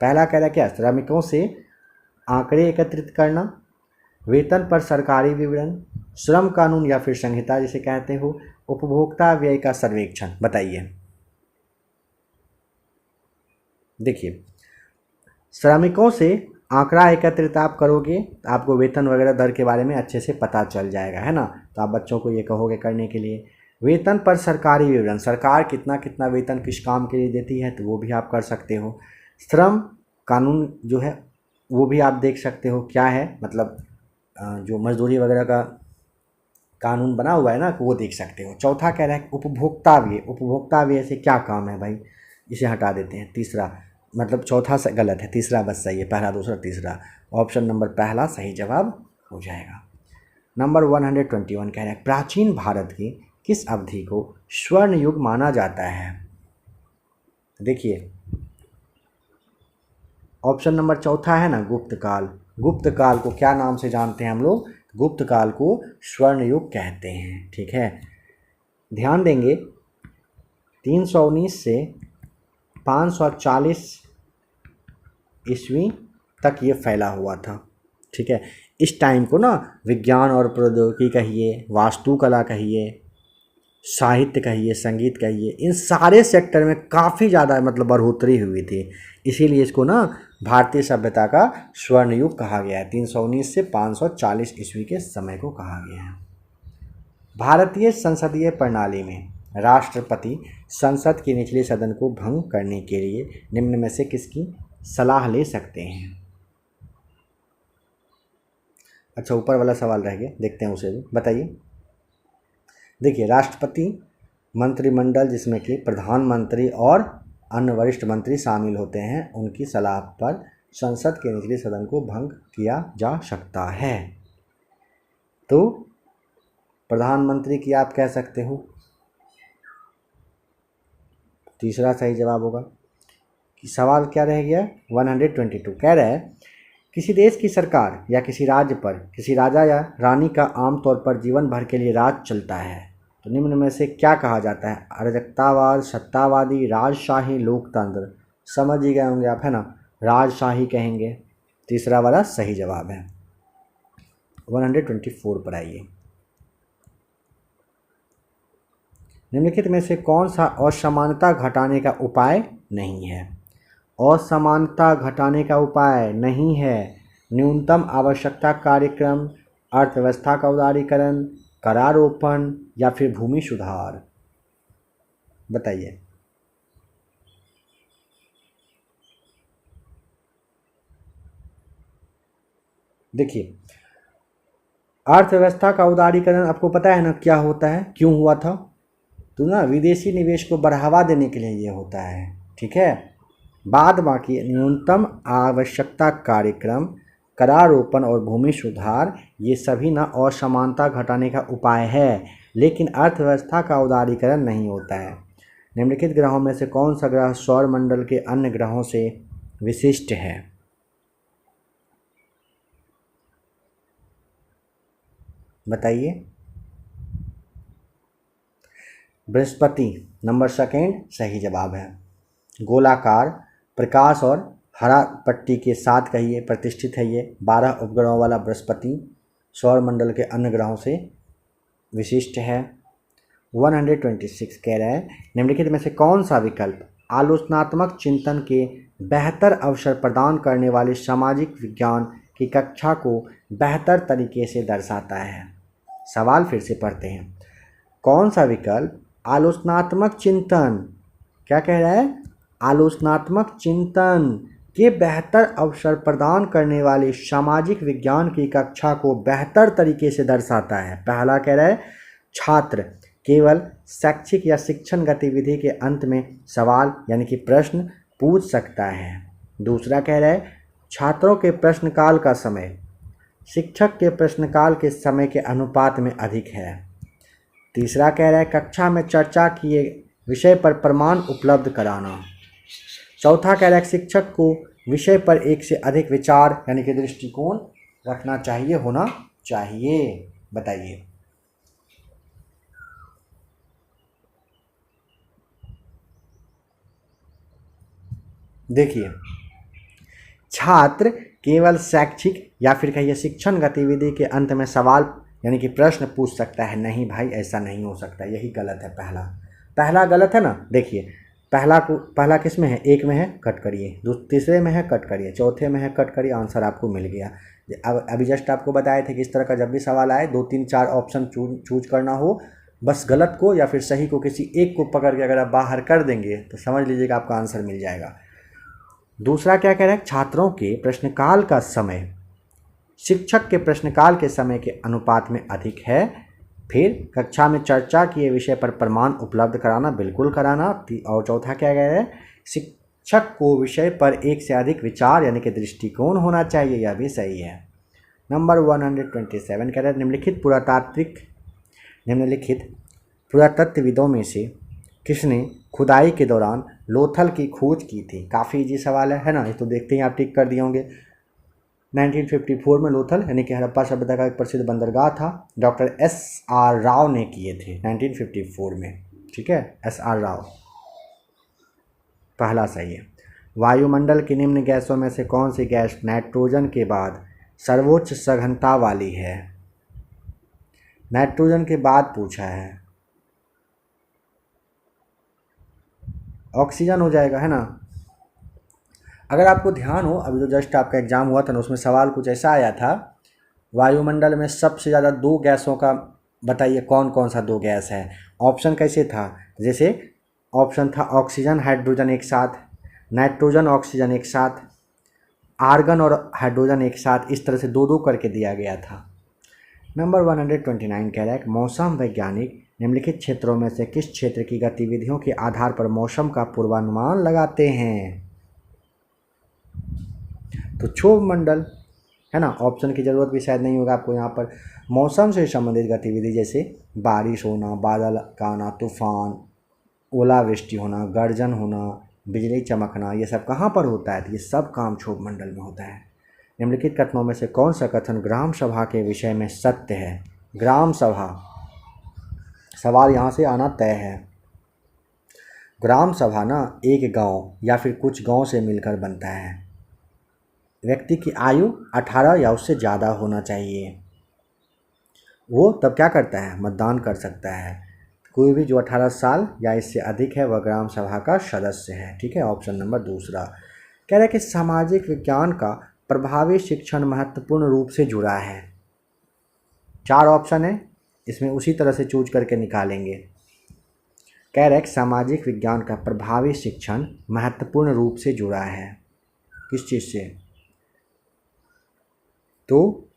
Speaker 1: पहला कह रहा है क्या, श्रमिकों से आंकड़े एकत्रित करना, वेतन पर सरकारी विवरण, श्रम कानून या फिर संहिता जिसे कहते हो, उपभोक्ता व्यय का सर्वेक्षण। बताइए। देखिए, श्रमिकों से आंकड़ा एकत्रित आप करोगे तो आपको वेतन वगैरह दर के बारे में अच्छे से पता चल जाएगा, है ना। तो आप बच्चों को ये कहोगे करने के लिए। वेतन पर सरकारी विवरण, सरकार कितना कितना वेतन किस काम के लिए देती है, तो वो भी आप कर सकते हो। श्रम कानून जो है वो भी आप देख सकते हो क्या है, मतलब जो मजदूरी वगैरह का कानून बना हुआ है ना, वो देख सकते हो। चौथा कह रहा है उपभोक्ता व्यय, उपभोक्ता व्यय से क्या काम है भाई, इसे हटा देते हैं। तीसरा मतलब चौथा से गलत है, तीसरा बस सही है, पहला दूसरा तीसरा। ऑप्शन नंबर पहला सही जवाब हो जाएगा। नंबर 121 कह रहे हैं, प्राचीन भारत की किस अवधि को स्वर्ण युग माना जाता है? देखिए, ऑप्शन नंबर चौथा है ना, गुप्त काल। गुप्त काल को क्या नाम से जानते हैं हम लोग? गुप्त काल को स्वर्ण युग कहते हैं। ठीक है, ध्यान देंगे 319 से 540 ईस्वी तक ये फैला हुआ था। ठीक है, इस टाइम को ना विज्ञान और प्रौद्योगिकी कहिए, वास्तुकला कहिए, साहित्य कहिए, संगीत कहिए, इन सारे सेक्टर में काफ़ी ज़्यादा मतलब बढ़ोतरी हुई थी। इसीलिए इसको ना भारतीय सभ्यता का स्वर्ण युग कहा गया है। 319 से 540 ईस्वी के समय को कहा गया है। भारतीय संसदीय प्रणाली में राष्ट्रपति संसद के निचले सदन को भंग करने के लिए निम्न में से किसकी सलाह ले सकते हैं? अच्छा, ऊपर वाला सवाल रह गया, देखते हैं उसे भी, बताइए। देखिए, राष्ट्रपति मंत्रिमंडल जिसमें कि प्रधानमंत्री और अन्य वरिष्ठ मंत्री शामिल होते हैं, उनकी सलाह पर संसद के निचले सदन को भंग किया जा सकता है। तो प्रधानमंत्री की आप कह सकते हो, तीसरा सही जवाब होगा। कि सवाल क्या रह गया? 122 कह रहा है, किसी देश की सरकार या किसी राज्य पर किसी राजा या रानी का आमतौर पर जीवन भर के लिए राज चलता है, तो निम्न में से क्या कहा जाता है? अराजकतावाद, सत्तावादी, राजशाही, लोकतंत्र। समझ ही गए होंगे आप, है ना, राजशाही कहेंगे। तीसरा वाला सही जवाब है। 124 पर आइए। निम्नलिखित में से कौन सा असमानता घटाने का उपाय नहीं है? असमानता घटाने का उपाय नहीं है। न्यूनतम आवश्यकता कार्यक्रम, अर्थव्यवस्था का उदारीकरण, करारोपण या फिर भूमि सुधार। बताइए। देखिए, अर्थव्यवस्था का उदारीकरण आपको पता है ना क्या होता है, क्यों हुआ था? तो ना विदेशी निवेश को बढ़ावा देने के लिए ये होता है। ठीक है, बाद बाकी न्यूनतम आवश्यकता कार्यक्रम, करारोपण और भूमि सुधार, ये सभी ना असमानता घटाने का उपाय है, लेकिन अर्थव्यवस्था का उदारीकरण नहीं होता है। निम्नलिखित ग्रहों में से कौन सा ग्रह सौर मंडल के अन्य ग्रहों से विशिष्ट है? बताइए। बृहस्पति नंबर सेकेंड सही जवाब है। गोलाकार, प्रकाश और हरा पट्टी के साथ कहिए प्रतिष्ठित है ये। 12 उपग्रहों वाला बृहस्पति सौरमंडल के अन्य ग्रहों से विशिष्ट है। 126 कह रहा है निम्नलिखित में से कौन सा विकल्प आलोचनात्मक चिंतन के बेहतर अवसर प्रदान करने वाले सामाजिक विज्ञान की कक्षा को बेहतर तरीके से दर्शाता है। सवाल फिर से पढ़ते हैं। कौन सा विकल्प आलोचनात्मक चिंतन, क्या कह रहा है, आलोचनात्मक चिंतन के बेहतर अवसर प्रदान करने वाले सामाजिक विज्ञान की कक्षा को बेहतर तरीके से दर्शाता है। पहला कह रहा है छात्र केवल शैक्षिक या शिक्षण गतिविधि के अंत में सवाल यानी कि प्रश्न पूछ सकता है। दूसरा कह रहा है छात्रों के प्रश्नकाल का समय शिक्षक के प्रश्नकाल के समय के अनुपात में अधिक है। तीसरा कह रहा है कक्षा में चर्चा किए विषय पर प्रमाण उपलब्ध कराना। चौथा कह रहा है शिक्षक को विषय पर एक से अधिक विचार यानी कि दृष्टिकोण रखना चाहिए, होना चाहिए। बताइए। देखिए, छात्र केवल शैक्षिक या फिर कहिए शिक्षण गतिविधि के अंत में सवाल यानी कि प्रश्न पूछ सकता है। नहीं भाई, ऐसा नहीं हो सकता, यही गलत है। पहला गलत है ना। देखिए, पहला किस में है, एक में है, कट करिए। तीसरे में है, कट करिए। चौथे में है, कट करिए। आंसर आपको मिल गया। अब अभी जस्ट आपको बताए थे कि इस तरह का जब भी सवाल आए 2 3 4 ऑप्शन चूज करना हो, बस गलत को या फिर सही को किसी एक को पकड़ के अगर आप बाहर कर देंगे तो समझ लीजिएगा आपका आंसर मिल जाएगा। दूसरा क्या कह रहा है, छात्रों के प्रश्नकाल का समय शिक्षक के प्रश्नकाल के समय के अनुपात में अधिक है। फिर कक्षा में चर्चा किए विषय पर प्रमाण उपलब्ध कराना, बिल्कुल कराना। और चौथा क्या कह रहा है, शिक्षक को विषय पर एक से अधिक विचार यानी कि दृष्टिकोण होना चाहिए, यह भी सही है। नंबर 127 कह रहा है निम्नलिखित पुरातत्वविदों में से किसने खुदाई के दौरान लोथल की खोज की थी। काफ़ी इजी सवाल है ना। ये तो देखते ही आप टिक कर दिए होंगे। 1954 में लोथल यानी कि हड़प्पा सभ्यता का एक प्रसिद्ध बंदरगाह था, डॉक्टर SR राव ने किए थे 1954 में। ठीक है, SR राव पहला सही है। वायुमंडल की निम्न गैसों में से कौन सी गैस नाइट्रोजन के बाद सर्वोच्च सघनता वाली है। नाइट्रोजन के बाद पूछा है, ऑक्सीजन हो जाएगा, है ना। अगर आपको ध्यान हो, अभी तो जस्ट आपका एग्जाम हुआ था ना, उसमें सवाल कुछ ऐसा आया था, वायुमंडल में सबसे ज़्यादा 2 गैसों का बताइए कौन कौन सा 2 गैस है। ऑप्शन कैसे था, जैसे ऑप्शन था ऑक्सीजन हाइड्रोजन एक साथ, नाइट्रोजन ऑक्सीजन एक साथ, आर्गन और हाइड्रोजन एक साथ, इस तरह से 2-2 करके दिया गया था। नंबर 129 कह रहा है मौसम वैज्ञानिक निम्नलिखित क्षेत्रों में से किस क्षेत्र की गतिविधियों के आधार पर मौसम का पूर्वानुमान लगाते हैं। तो क्षोभ मंडल, है ना। ऑप्शन की ज़रूरत भी शायद नहीं होगा आपको यहाँ पर। मौसम से संबंधित गतिविधि जैसे बारिश होना, बादल का आना, तूफान, ओलावृष्टि होना, गर्जन होना, बिजली चमकना, ये सब कहाँ पर होता है, तो ये सब काम क्षोभ मंडल में होता है। निम्नलिखित कथनों में से कौन सा कथन ग्राम सभा के विषय में सत्य है। ग्राम सभा, सवाल यहाँ से आना तय है। ग्राम सभा ना एक गांव या फिर कुछ गांव से मिलकर बनता है। व्यक्ति की आयु 18 या उससे ज़्यादा होना चाहिए। वो तब क्या करता है, मतदान कर सकता है। कोई भी जो 18 साल या इससे अधिक है वह ग्राम सभा का सदस्य है। ठीक है, ऑप्शन नंबर दूसरा। कह रहा है कि सामाजिक विज्ञान का प्रभावी शिक्षण महत्वपूर्ण रूप से जुड़ा है। 4 ऑप्शन है, इसमें उसी तरह से चूज करके निकालेंगे। कह रहा है कि सामाजिक विज्ञान का प्रभावी शिक्षण महत्वपूर्ण रूप से जुड़ा है। किस चीज़ से, तो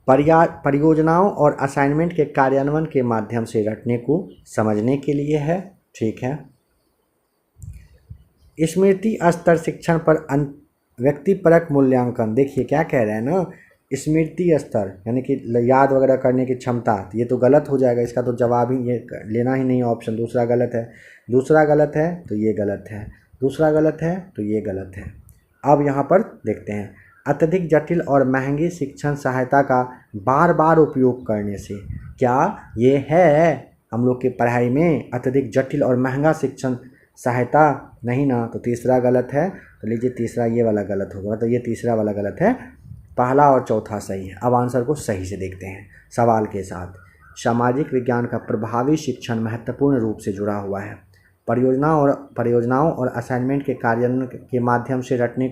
Speaker 1: परियोजनाओं और असाइनमेंट के कार्यान्वयन के माध्यम से रटने को समझने के लिए है। ठीक है। स्मृति स्तर शिक्षण पर व्यक्तिपरक मूल्यांकन। देखिए क्या कह रहे हैं ना, स्मृति स्तर यानी कि याद वगैरह करने की क्षमता, ये तो गलत हो जाएगा। इसका तो जवाब ही ये लेना ही नहीं, ऑप्शन दूसरा गलत है। दूसरा गलत है तो ये गलत है, दूसरा गलत है तो ये गलत है। अब यहाँ पर देखते हैं, अत्यधिक जटिल और महंगी शिक्षण सहायता का बार बार उपयोग करने से, क्या ये है हम लोग की पढ़ाई में अत्यधिक जटिल और महंगा शिक्षण सहायता नहीं ना, तो तीसरा गलत है। तो लीजिए तीसरा ये वाला गलत होगा, तो ये तीसरा वाला गलत है, पहला और चौथा सही है। अब आंसर को सही से देखते हैं सवाल के साथ। सामाजिक विज्ञान का प्रभावी शिक्षण महत्वपूर्ण रूप से जुड़ा हुआ है। परियोजनाओं और असाइनमेंट के कार्यान्वयन के माध्यम से रटने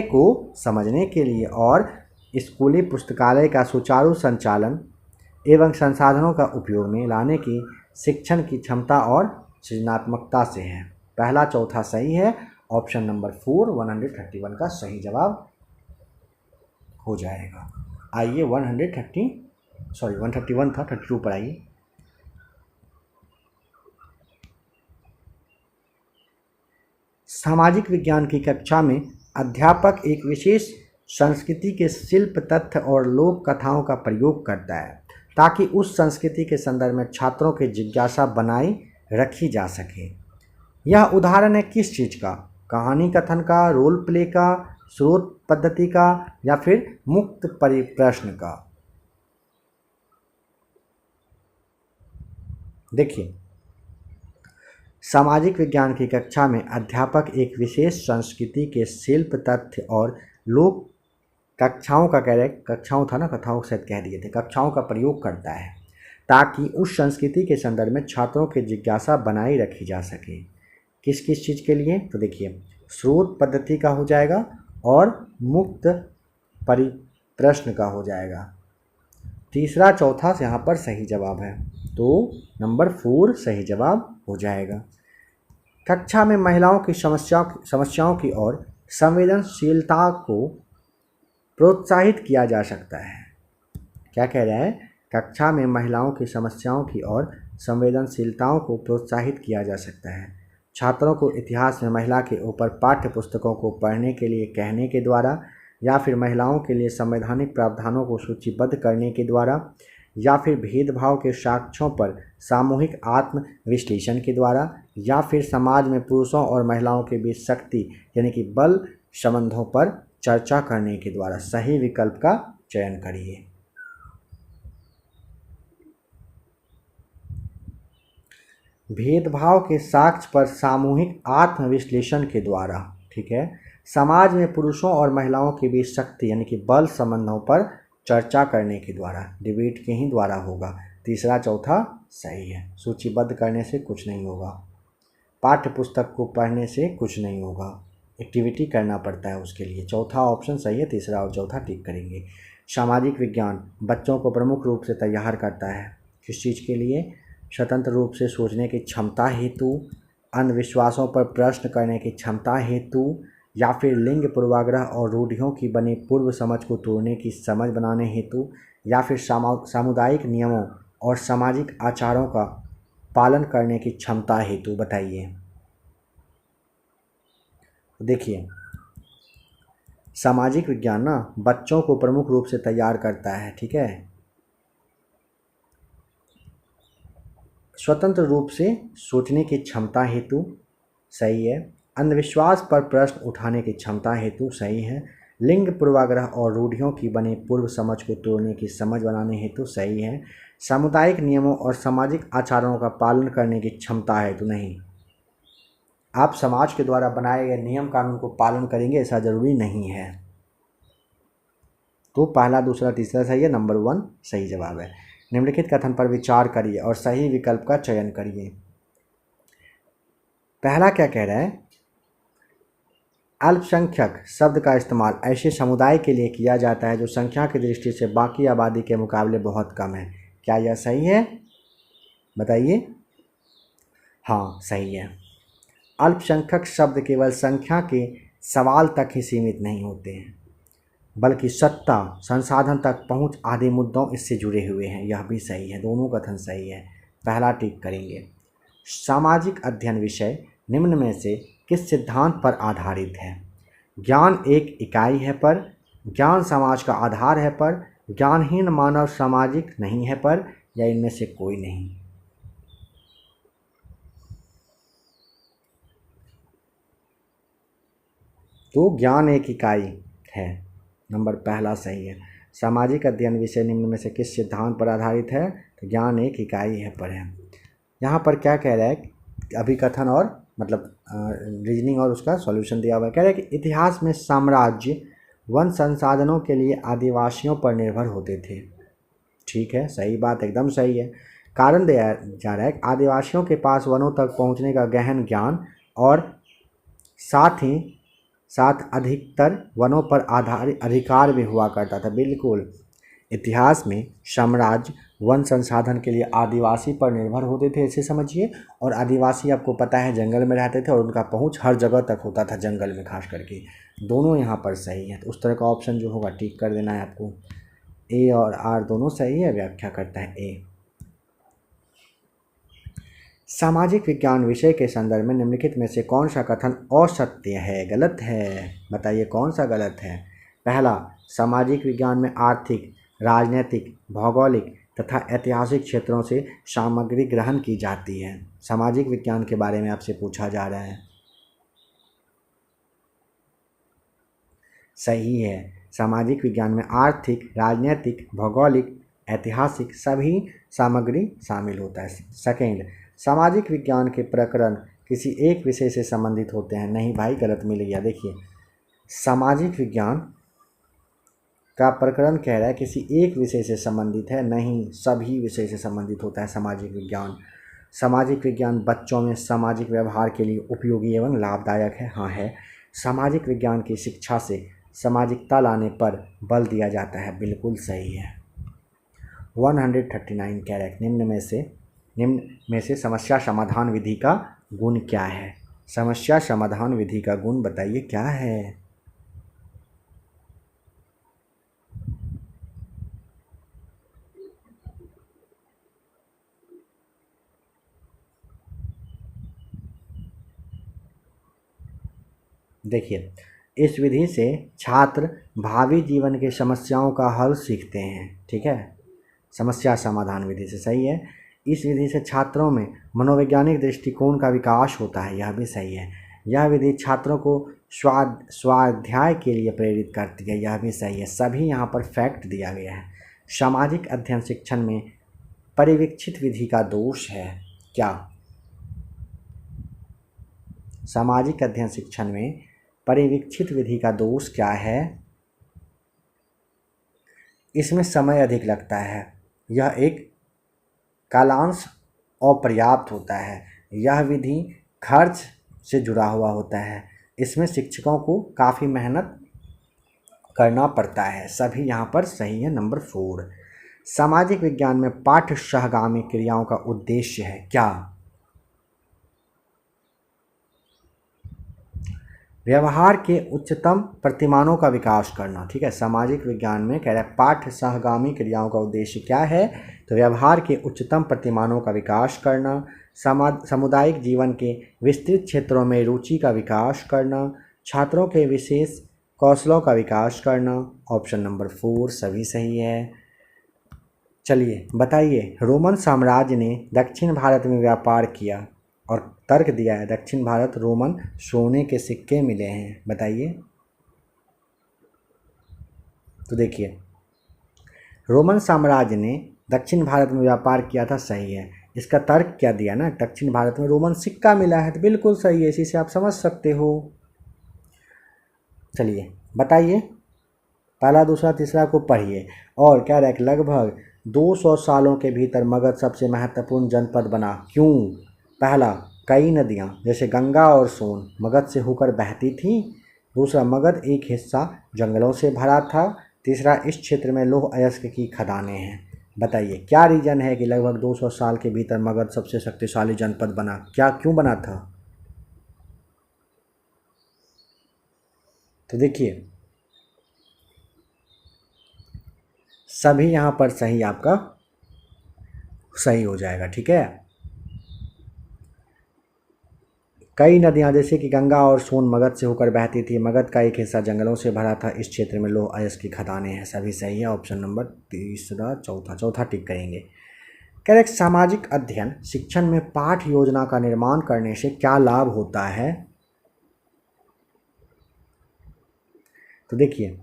Speaker 1: को समझने के लिए और स्कूली पुस्तकालय का सुचारू संचालन एवं संसाधनों का उपयोग में लाने की शिक्षण की क्षमता और सृजनात्मकता से है। पहला चौथा सही है। ऑप्शन नंबर 4 131 का सही जवाब हो जाएगा। आइए 131 था, 32 पर आइए। सामाजिक विज्ञान की कक्षा में अध्यापक एक विशेष संस्कृति के शिल्प, तथ्य और लोक कथाओं का प्रयोग करता है ताकि उस संस्कृति के संदर्भ में छात्रों की जिज्ञासा बनाई रखी जा सके। यह उदाहरण है किस चीज़ का? कहानी कथन का, रोल प्ले का, स्रोत पद्धति का, या फिर मुक्त परिप्रश्न का? देखिए, सामाजिक विज्ञान की कक्षा में अध्यापक एक विशेष संस्कृति के शिल्प, तथ्य और लोक कक्षाओं का कक्षाओं था ना, कथाओं से कह दिए थे, कक्षाओं का प्रयोग करता है ताकि उस संस्कृति के संदर्भ में छात्रों की जिज्ञासा बनाई रखी जा सके। किस किस चीज़ के लिए? तो देखिए, स्रोत पद्धति का हो जाएगा और मुक्त परिप्रश्न का हो जाएगा। तीसरा चौथा से यहाँ पर सही जवाब है, तो नंबर 4 सही जवाब हो जाएगा। कक्षा में महिलाओं की समस्याओं की ओर संवेदनशीलता को प्रोत्साहित किया जा सकता है। क्या कह रहा है? कक्षा में महिलाओं की समस्याओं की ओर संवेदनशीलताओं को प्रोत्साहित किया जा सकता है। छात्रों को इतिहास में महिला के ऊपर पाठ्य पुस्तकों को पढ़ने के लिए कहने के द्वारा, या फिर महिलाओं के लिए संवैधानिक प्रावधानों को सूचीबद्ध करने के द्वारा, या फिर भेदभाव के साक्ष्यों पर सामूहिक आत्म विश्लेषण के द्वारा, या फिर समाज में पुरुषों और महिलाओं के बीच शक्ति यानी कि बल संबंधों पर चर्चा करने के द्वारा सही विकल्प का चयन करिए। भेदभाव के साक्ष्य पर सामूहिक आत्म विश्लेषण के द्वारा, ठीक है, समाज में पुरुषों और महिलाओं के बीच शक्ति यानी कि बल संबंधों पर चर्चा करने के द्वारा, डिबेट के ही द्वारा होगा। तीसरा चौथा सही है। सूचीबद्ध करने से कुछ नहीं होगा, पाठ्य पुस्तक को पढ़ने से कुछ नहीं होगा, एक्टिविटी करना पड़ता है उसके लिए। चौथा ऑप्शन सही है, तीसरा और चौथा टिक करेंगे। सामाजिक विज्ञान बच्चों को प्रमुख रूप से तैयार करता है किस चीज़ के लिए? स्वतंत्र रूप से सोचने की क्षमता हेतु, अंधविश्वासों पर प्रश्न करने की क्षमता हेतु, या फिर लिंग पूर्वाग्रह और रूढ़ियों की बनी पूर्व समझ को तोड़ने की समझ बनाने हेतु, या फिर सामुदायिक नियमों और सामाजिक आचारों का पालन करने की क्षमता हेतु। बताइए। देखिए, सामाजिक विज्ञान ना बच्चों को प्रमुख रूप से तैयार करता है, ठीक है, स्वतंत्र रूप से सोचने की क्षमता हेतु, सही है। अंधविश्वास पर प्रश्न उठाने की क्षमता हेतु, सही है। लिंग पूर्वाग्रह और रूढ़ियों की बनी पूर्व समझ को तोड़ने की समझ बनाने हेतु, सही है। सामुदायिक नियमों और सामाजिक आचारों का पालन करने की क्षमता हेतु, नहीं। आप समाज के द्वारा बनाए गए नियम कानून को पालन करेंगे ऐसा जरूरी नहीं है। तो पहला, दूसरा, तीसरा सही है, नंबर 1 सही जवाब है। निम्नलिखित कथन पर विचार करिए और सही विकल्प का चयन करिए। पहला क्या कह रहा है? अल्पसंख्यक शब्द का इस्तेमाल ऐसे समुदाय के लिए किया जाता है जो संख्या की दृष्टि से बाकी आबादी के मुकाबले बहुत कम है। क्या यह सही है? बताइए। हाँ, सही है। अल्पसंख्यक शब्द केवल संख्या के सवाल तक ही सीमित नहीं होते हैं, बल्कि सत्ता, संसाधन तक पहुंच आदि मुद्दों इससे जुड़े हुए हैं। यह भी सही है, दोनों कथन सही है। पहला टिक करेंगे। सामाजिक अध्ययन विषय निम्न में से किस सिद्धांत पर आधारित है? ज्ञान एक इकाई है पर, ज्ञान समाज का आधार है पर, ज्ञानहीन मानव सामाजिक नहीं है पर, या इनमें से कोई नहीं? तो ज्ञान एक इकाई है, नंबर पहला सही है। सामाजिक अध्ययन विषय निम्न में से किस सिद्धांत पर आधारित है? तो ज्ञान एक इकाई है पर है। यहाँ पर क्या कह रहा है? अभिकथन और मतलब रीजनिंग और उसका सॉल्यूशन दिया हुआ है। कह रहे हैं कि इतिहास में साम्राज्य वन संसाधनों के लिए आदिवासियों पर निर्भर होते थे। ठीक है, सही बात, एकदम सही है। कारण दिया जा रहा है कि आदिवासियों के पास वनों तक पहुंचने का गहन ज्ञान और साथ ही साथ अधिकतर वनों पर आधारित अधिकार भी हुआ करता था। बिल्कुल, इतिहास में साम्राज्य वन संसाधन के लिए आदिवासी पर निर्भर होते थे, इसे समझिए। और आदिवासी आपको पता है जंगल में रहते थे और उनका पहुंच हर जगह तक होता था, जंगल में खास करके। दोनों यहाँ पर सही है, तो उस तरह का ऑप्शन जो होगा टिक कर देना है आपको। ए और आर दोनों सही है, व्याख्या करता है ए। सामाजिक विज्ञान विषय के संदर्भ में निम्नलिखित में से कौन सा कथन असत्य है, गलत है? बताइए कौन सा गलत है। पहला, सामाजिक विज्ञान में आर्थिक, राजनीतिक, भौगोलिक तथा ऐतिहासिक क्षेत्रों से सामग्री ग्रहण की जाती है। सामाजिक विज्ञान के बारे में आपसे पूछा जा रहा है। सही है, सामाजिक विज्ञान में आर्थिक, राजनीतिक, भौगोलिक, ऐतिहासिक सभी सामग्री शामिल होता है। सेकेंड, सामाजिक विज्ञान के प्रकरण किसी एक विषय से संबंधित होते हैं। नहीं भाई, गलत मिल गया। देखिए, सामाजिक विज्ञान का प्रकरण कह रहा है किसी एक विषय से संबंधित है, नहीं, सभी विषय से संबंधित होता है सामाजिक विज्ञान। सामाजिक विज्ञान बच्चों में सामाजिक व्यवहार के लिए उपयोगी एवं लाभदायक है। हाँ है। सामाजिक विज्ञान की शिक्षा से सामाजिकता लाने पर बल दिया जाता है। बिल्कुल सही है। 139 कैरेक्ट, निम्न में से समस्या समाधान विधि का गुण क्या है? समस्या समाधान विधि का गुण बताइए क्या है? देखिए, इस विधि से छात्र भावी जीवन के समस्याओं का हल सीखते हैं। ठीक है, समस्या समाधान विधि से सही है। इस विधि से छात्रों में मनोवैज्ञानिक दृष्टिकोण का विकास होता है, यह भी सही है। यह विधि छात्रों को स्वाध्याय के लिए प्रेरित करती है, यह भी सही है। सभी यहाँ पर फैक्ट दिया गया है। सामाजिक अध्ययन शिक्षण में परिवीक्षित विधि का दोष है क्या? सामाजिक अध्ययन शिक्षण में परिवीक्षित विधि का दोष क्या है? इसमें समय अधिक लगता है, यह एक कालांश अपर्याप्त होता है, यह विधि खर्च से जुड़ा हुआ होता है, इसमें शिक्षकों को काफ़ी मेहनत करना पड़ता है। सभी यहाँ पर सही है। नंबर 4, सामाजिक विज्ञान में पाठ्य सहगामी क्रियाओं का उद्देश्य है क्या? व्यवहार के उच्चतम प्रतिमानों का विकास करना। ठीक है, सामाजिक विज्ञान में कह रहा है पाठ्य सहगामी क्रियाओं का उद्देश्य क्या है? तो व्यवहार के उच्चतम प्रतिमानों का विकास करना, सामुदायिक जीवन के विस्तृत क्षेत्रों में रुचि का विकास करना, छात्रों के विशेष कौशलों का विकास करना। ऑप्शन नंबर 4 सभी सही है। चलिए बताइए, रोमन साम्राज्य ने दक्षिण भारत में व्यापार किया और तर्क दिया है दक्षिण भारत रोमन सोने के सिक्के मिले हैं। बताइए। तो देखिए, रोमन साम्राज्य ने दक्षिण भारत में व्यापार किया था, सही है। इसका तर्क क्या दिया ना, दक्षिण भारत में रोमन सिक्का मिला है, तो बिल्कुल सही है, इसी से आप समझ सकते हो। चलिए बताइए, पहला दूसरा तीसरा को पढ़िए। और क्या रहा है, लगभग 200 सालों के भीतर मगध सबसे महत्वपूर्ण जनपद बना। क्यों? पहला, कई नदियाँ जैसे गंगा और सोन मगध से होकर बहती थीं। दूसरा, मगध एक हिस्सा जंगलों से भरा था। तीसरा, इस क्षेत्र में लौह अयस्क की खदानें हैं। बताइए क्या रीजन है कि लगभग 200 साल के भीतर मगध सबसे शक्तिशाली जनपद बना? क्या, क्यों बना था? तो देखिए, सभी यहाँ पर सही आपका सही हो जाएगा। ठीक है, कई नदियाँ जैसे कि गंगा और सोन मगध से होकर बहती थी। मगध का एक हिस्सा जंगलों से भरा था। इस क्षेत्र में लौह अयस्क की खदानें हैं। सभी सही है। ऑप्शन नंबर तीसरा, चौथा टिक करेंगे। कह रहे सामाजिक अध्ययन शिक्षण में पाठ योजना का निर्माण करने से क्या लाभ होता है? तो देखिए,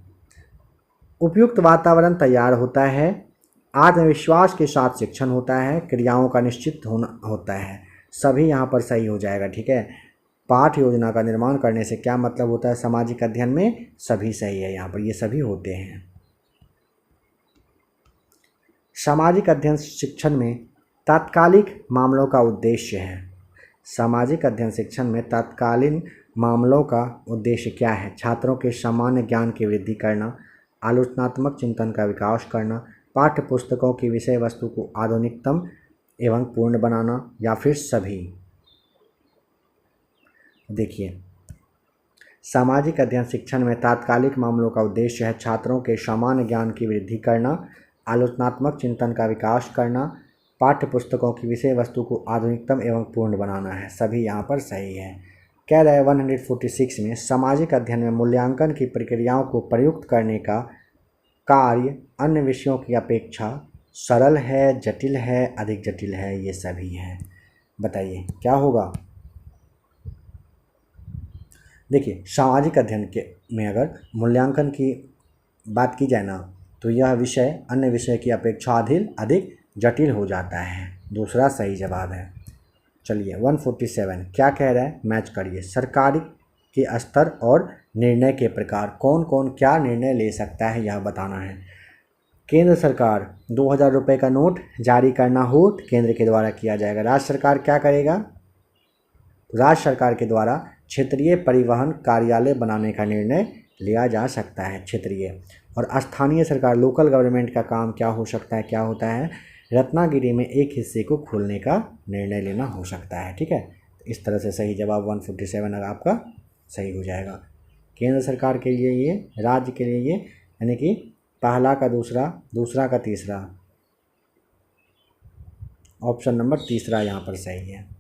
Speaker 1: उपयुक्त वातावरण तैयार होता है, आत्मविश्वास के साथ शिक्षण होता है, क्रियाओं का निश्चित होना होता है, सभी यहाँ पर सही हो जाएगा। ठीक है, पाठ योजना का निर्माण करने से क्या मतलब होता है सामाजिक अध्ययन में, सभी सही है, यहाँ पर ये सभी होते हैं। सामाजिक अध्ययन शिक्षण में तात्कालिक मामलों का उद्देश्य है। सामाजिक अध्ययन शिक्षण में तात्कालीन मामलों का उद्देश्य क्या है? छात्रों के सामान्य ज्ञान की वृद्धि करना, आलोचनात्मक चिंतन का विकास करना, पाठ्य पुस्तकों की विषय वस्तु को आधुनिकतम एवं पूर्ण बनाना, या फिर सभी। देखिए, सामाजिक अध्ययन शिक्षण में तात्कालिक मामलों का उद्देश्य है छात्रों के सामान्य ज्ञान की वृद्धि करना, आलोचनात्मक चिंतन का विकास करना, पाठ्य पुस्तकों की विषय वस्तु को आधुनिकतम एवं पूर्ण बनाना है। सभी यहाँ पर सही है। कह रहा है 146 में सामाजिक अध्ययन में मूल्यांकन की प्रक्रियाओं को प्रयुक्त करने का कार्य अन्य विषयों की अपेक्षा सरल है, जटिल है, अधिक जटिल है, ये सभी है। बताइए क्या होगा? देखिए, सामाजिक अध्ययन के में अगर मूल्यांकन की बात की जाए ना तो यह विषय अन्य विषय की अपेक्षा अधिक जटिल हो जाता है। दूसरा सही जवाब है। चलिए 147 क्या कह रहा है, मैच करिए। सरकारी के स्तर और निर्णय के प्रकार, कौन कौन क्या निर्णय ले सकता है यह बताना है। केंद्र सरकार 2000 रुपये का नोट जारी करना हो तो केंद्र के द्वारा किया जाएगा। राज्य सरकार क्या करेगा? राज्य सरकार के द्वारा क्षेत्रीय परिवहन कार्यालय बनाने का निर्णय लिया जा सकता है, क्षेत्रीय। और स्थानीय सरकार लोकल गवर्नमेंट का काम क्या हो सकता है, क्या होता है? रत्नागिरी में एक हिस्से को खोलने का निर्णय लेना हो सकता है। ठीक है, इस तरह से सही जवाब 147 अगर आपका सही हो जाएगा। केंद्र सरकार के लिए ये, राज्य के लिए ये, यानी कि पहला का दूसरा, दूसरा का तीसरा, ऑप्शन नंबर तीसरा यहाँ पर सही है।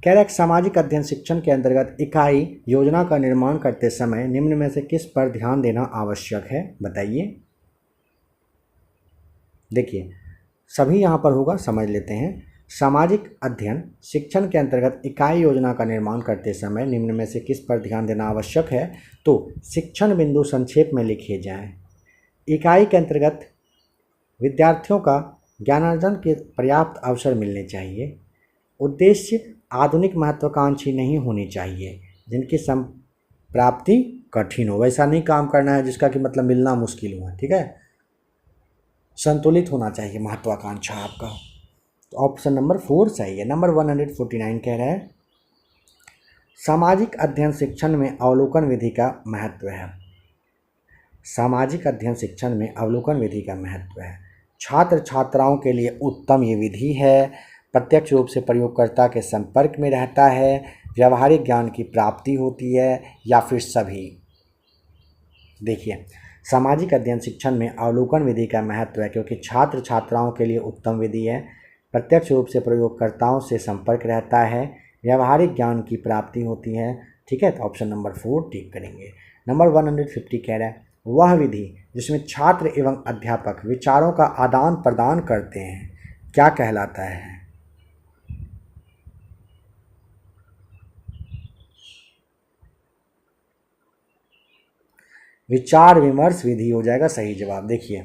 Speaker 1: कह रहा है सामाजिक अध्ययन शिक्षण के अंतर्गत इकाई योजना का निर्माण करते समय निम्न में से किस पर ध्यान देना आवश्यक है? बताइए। देखिए, सभी यहाँ पर होगा, समझ लेते हैं। सामाजिक अध्ययन शिक्षण के अंतर्गत इकाई योजना का निर्माण करते समय निम्न में से किस पर ध्यान देना आवश्यक है? तो शिक्षण बिंदु संक्षेप में लिखे जाएं। इकाई के अंतर्गत विद्यार्थियों का ज्ञानार्जन के पर्याप्त अवसर मिलने चाहिए। उद्देश्य आधुनिक महत्वाकांक्षी नहीं होनी चाहिए जिनकी प्राप्ति कठिन हो। वैसा नहीं काम करना है जिसका कि मतलब मिलना मुश्किल हो। ठीक है, संतुलित होना चाहिए महत्वाकांक्षा आपका। तो ऑप्शन नंबर 4 सही है। नंबर 149 कह रहा है सामाजिक अध्ययन शिक्षण में अवलोकन विधि का महत्व है। सामाजिक अध्ययन शिक्षण में अवलोकन विधि का महत्व है। छात्र छात्राओं के लिए उत्तम ये विधि है, प्रत्यक्ष रूप से प्रयोगकर्ता के संपर्क में रहता है, व्यावहारिक ज्ञान की प्राप्ति होती है, या फिर सभी। देखिए, सामाजिक अध्ययन शिक्षण में अवलोकन विधि का महत्व है क्योंकि छात्र छात्राओं के लिए उत्तम विधि है, प्रत्यक्ष रूप से प्रयोगकर्ताओं से संपर्क रहता है, व्यावहारिक ज्ञान की प्राप्ति होती है। ठीक है, तो ऑप्शन नंबर 4 टिक करेंगे। नंबर 150 कह रहा है वह विधि जिसमें छात्र एवं अध्यापक विचारों का आदान प्रदान करते हैं क्या कहलाता है? विचार विमर्श विधि हो जाएगा सही जवाब। देखिए,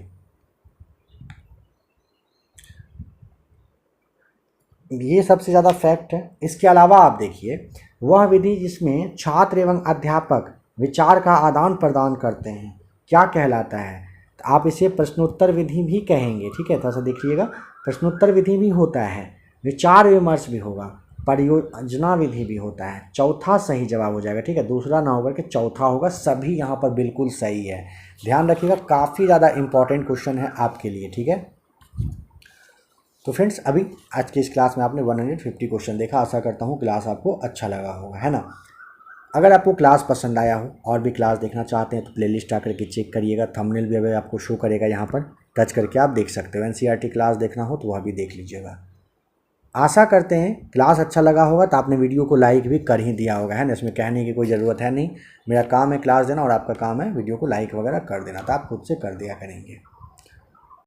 Speaker 1: ये सबसे ज़्यादा फैक्ट है। इसके अलावा आप देखिए, वह विधि जिसमें छात्र एवं अध्यापक विचार का आदान प्रदान करते हैं क्या कहलाता है? तो आप इसे प्रश्नोत्तर विधि भी कहेंगे। ठीक है, थोड़ा सा देखिएगा, प्रश्नोत्तर विधि भी होता है, विचार विमर्श भी होगा, परियोजना विधि भी होता है। चौथा सही जवाब हो जाएगा। ठीक है, दूसरा ना होकर के चौथा होगा। सभी यहाँ पर बिल्कुल सही है। ध्यान रखिएगा, काफ़ी ज़्यादा इंपॉर्टेंट क्वेश्चन है आपके लिए। ठीक है, तो फ्रेंड्स अभी आज की इस क्लास में आपने 150 क्वेश्चन देखा। आशा करता हूँ क्लास आपको अच्छा लगा होगा, है ना। अगर आपको क्लास पसंद आया हो और भी क्लास देखना चाहते हैं तो प्लेलिस्ट आकर के चेक करिएगा। थंबनेल भी अभी आपको शो करेगा, यहाँ पर टच करके आप देख सकते हो। एनसीईआरटी क्लास देखना हो तो वह भी देख लीजिएगा। आशा करते हैं क्लास अच्छा लगा होगा तो आपने वीडियो को लाइक भी कर ही दिया होगा, है ना। इसमें कहने की कोई ज़रूरत है नहीं, मेरा काम है क्लास देना और आपका काम है वीडियो को लाइक वगैरह कर देना, तो आप खुद से कर दिया करेंगे।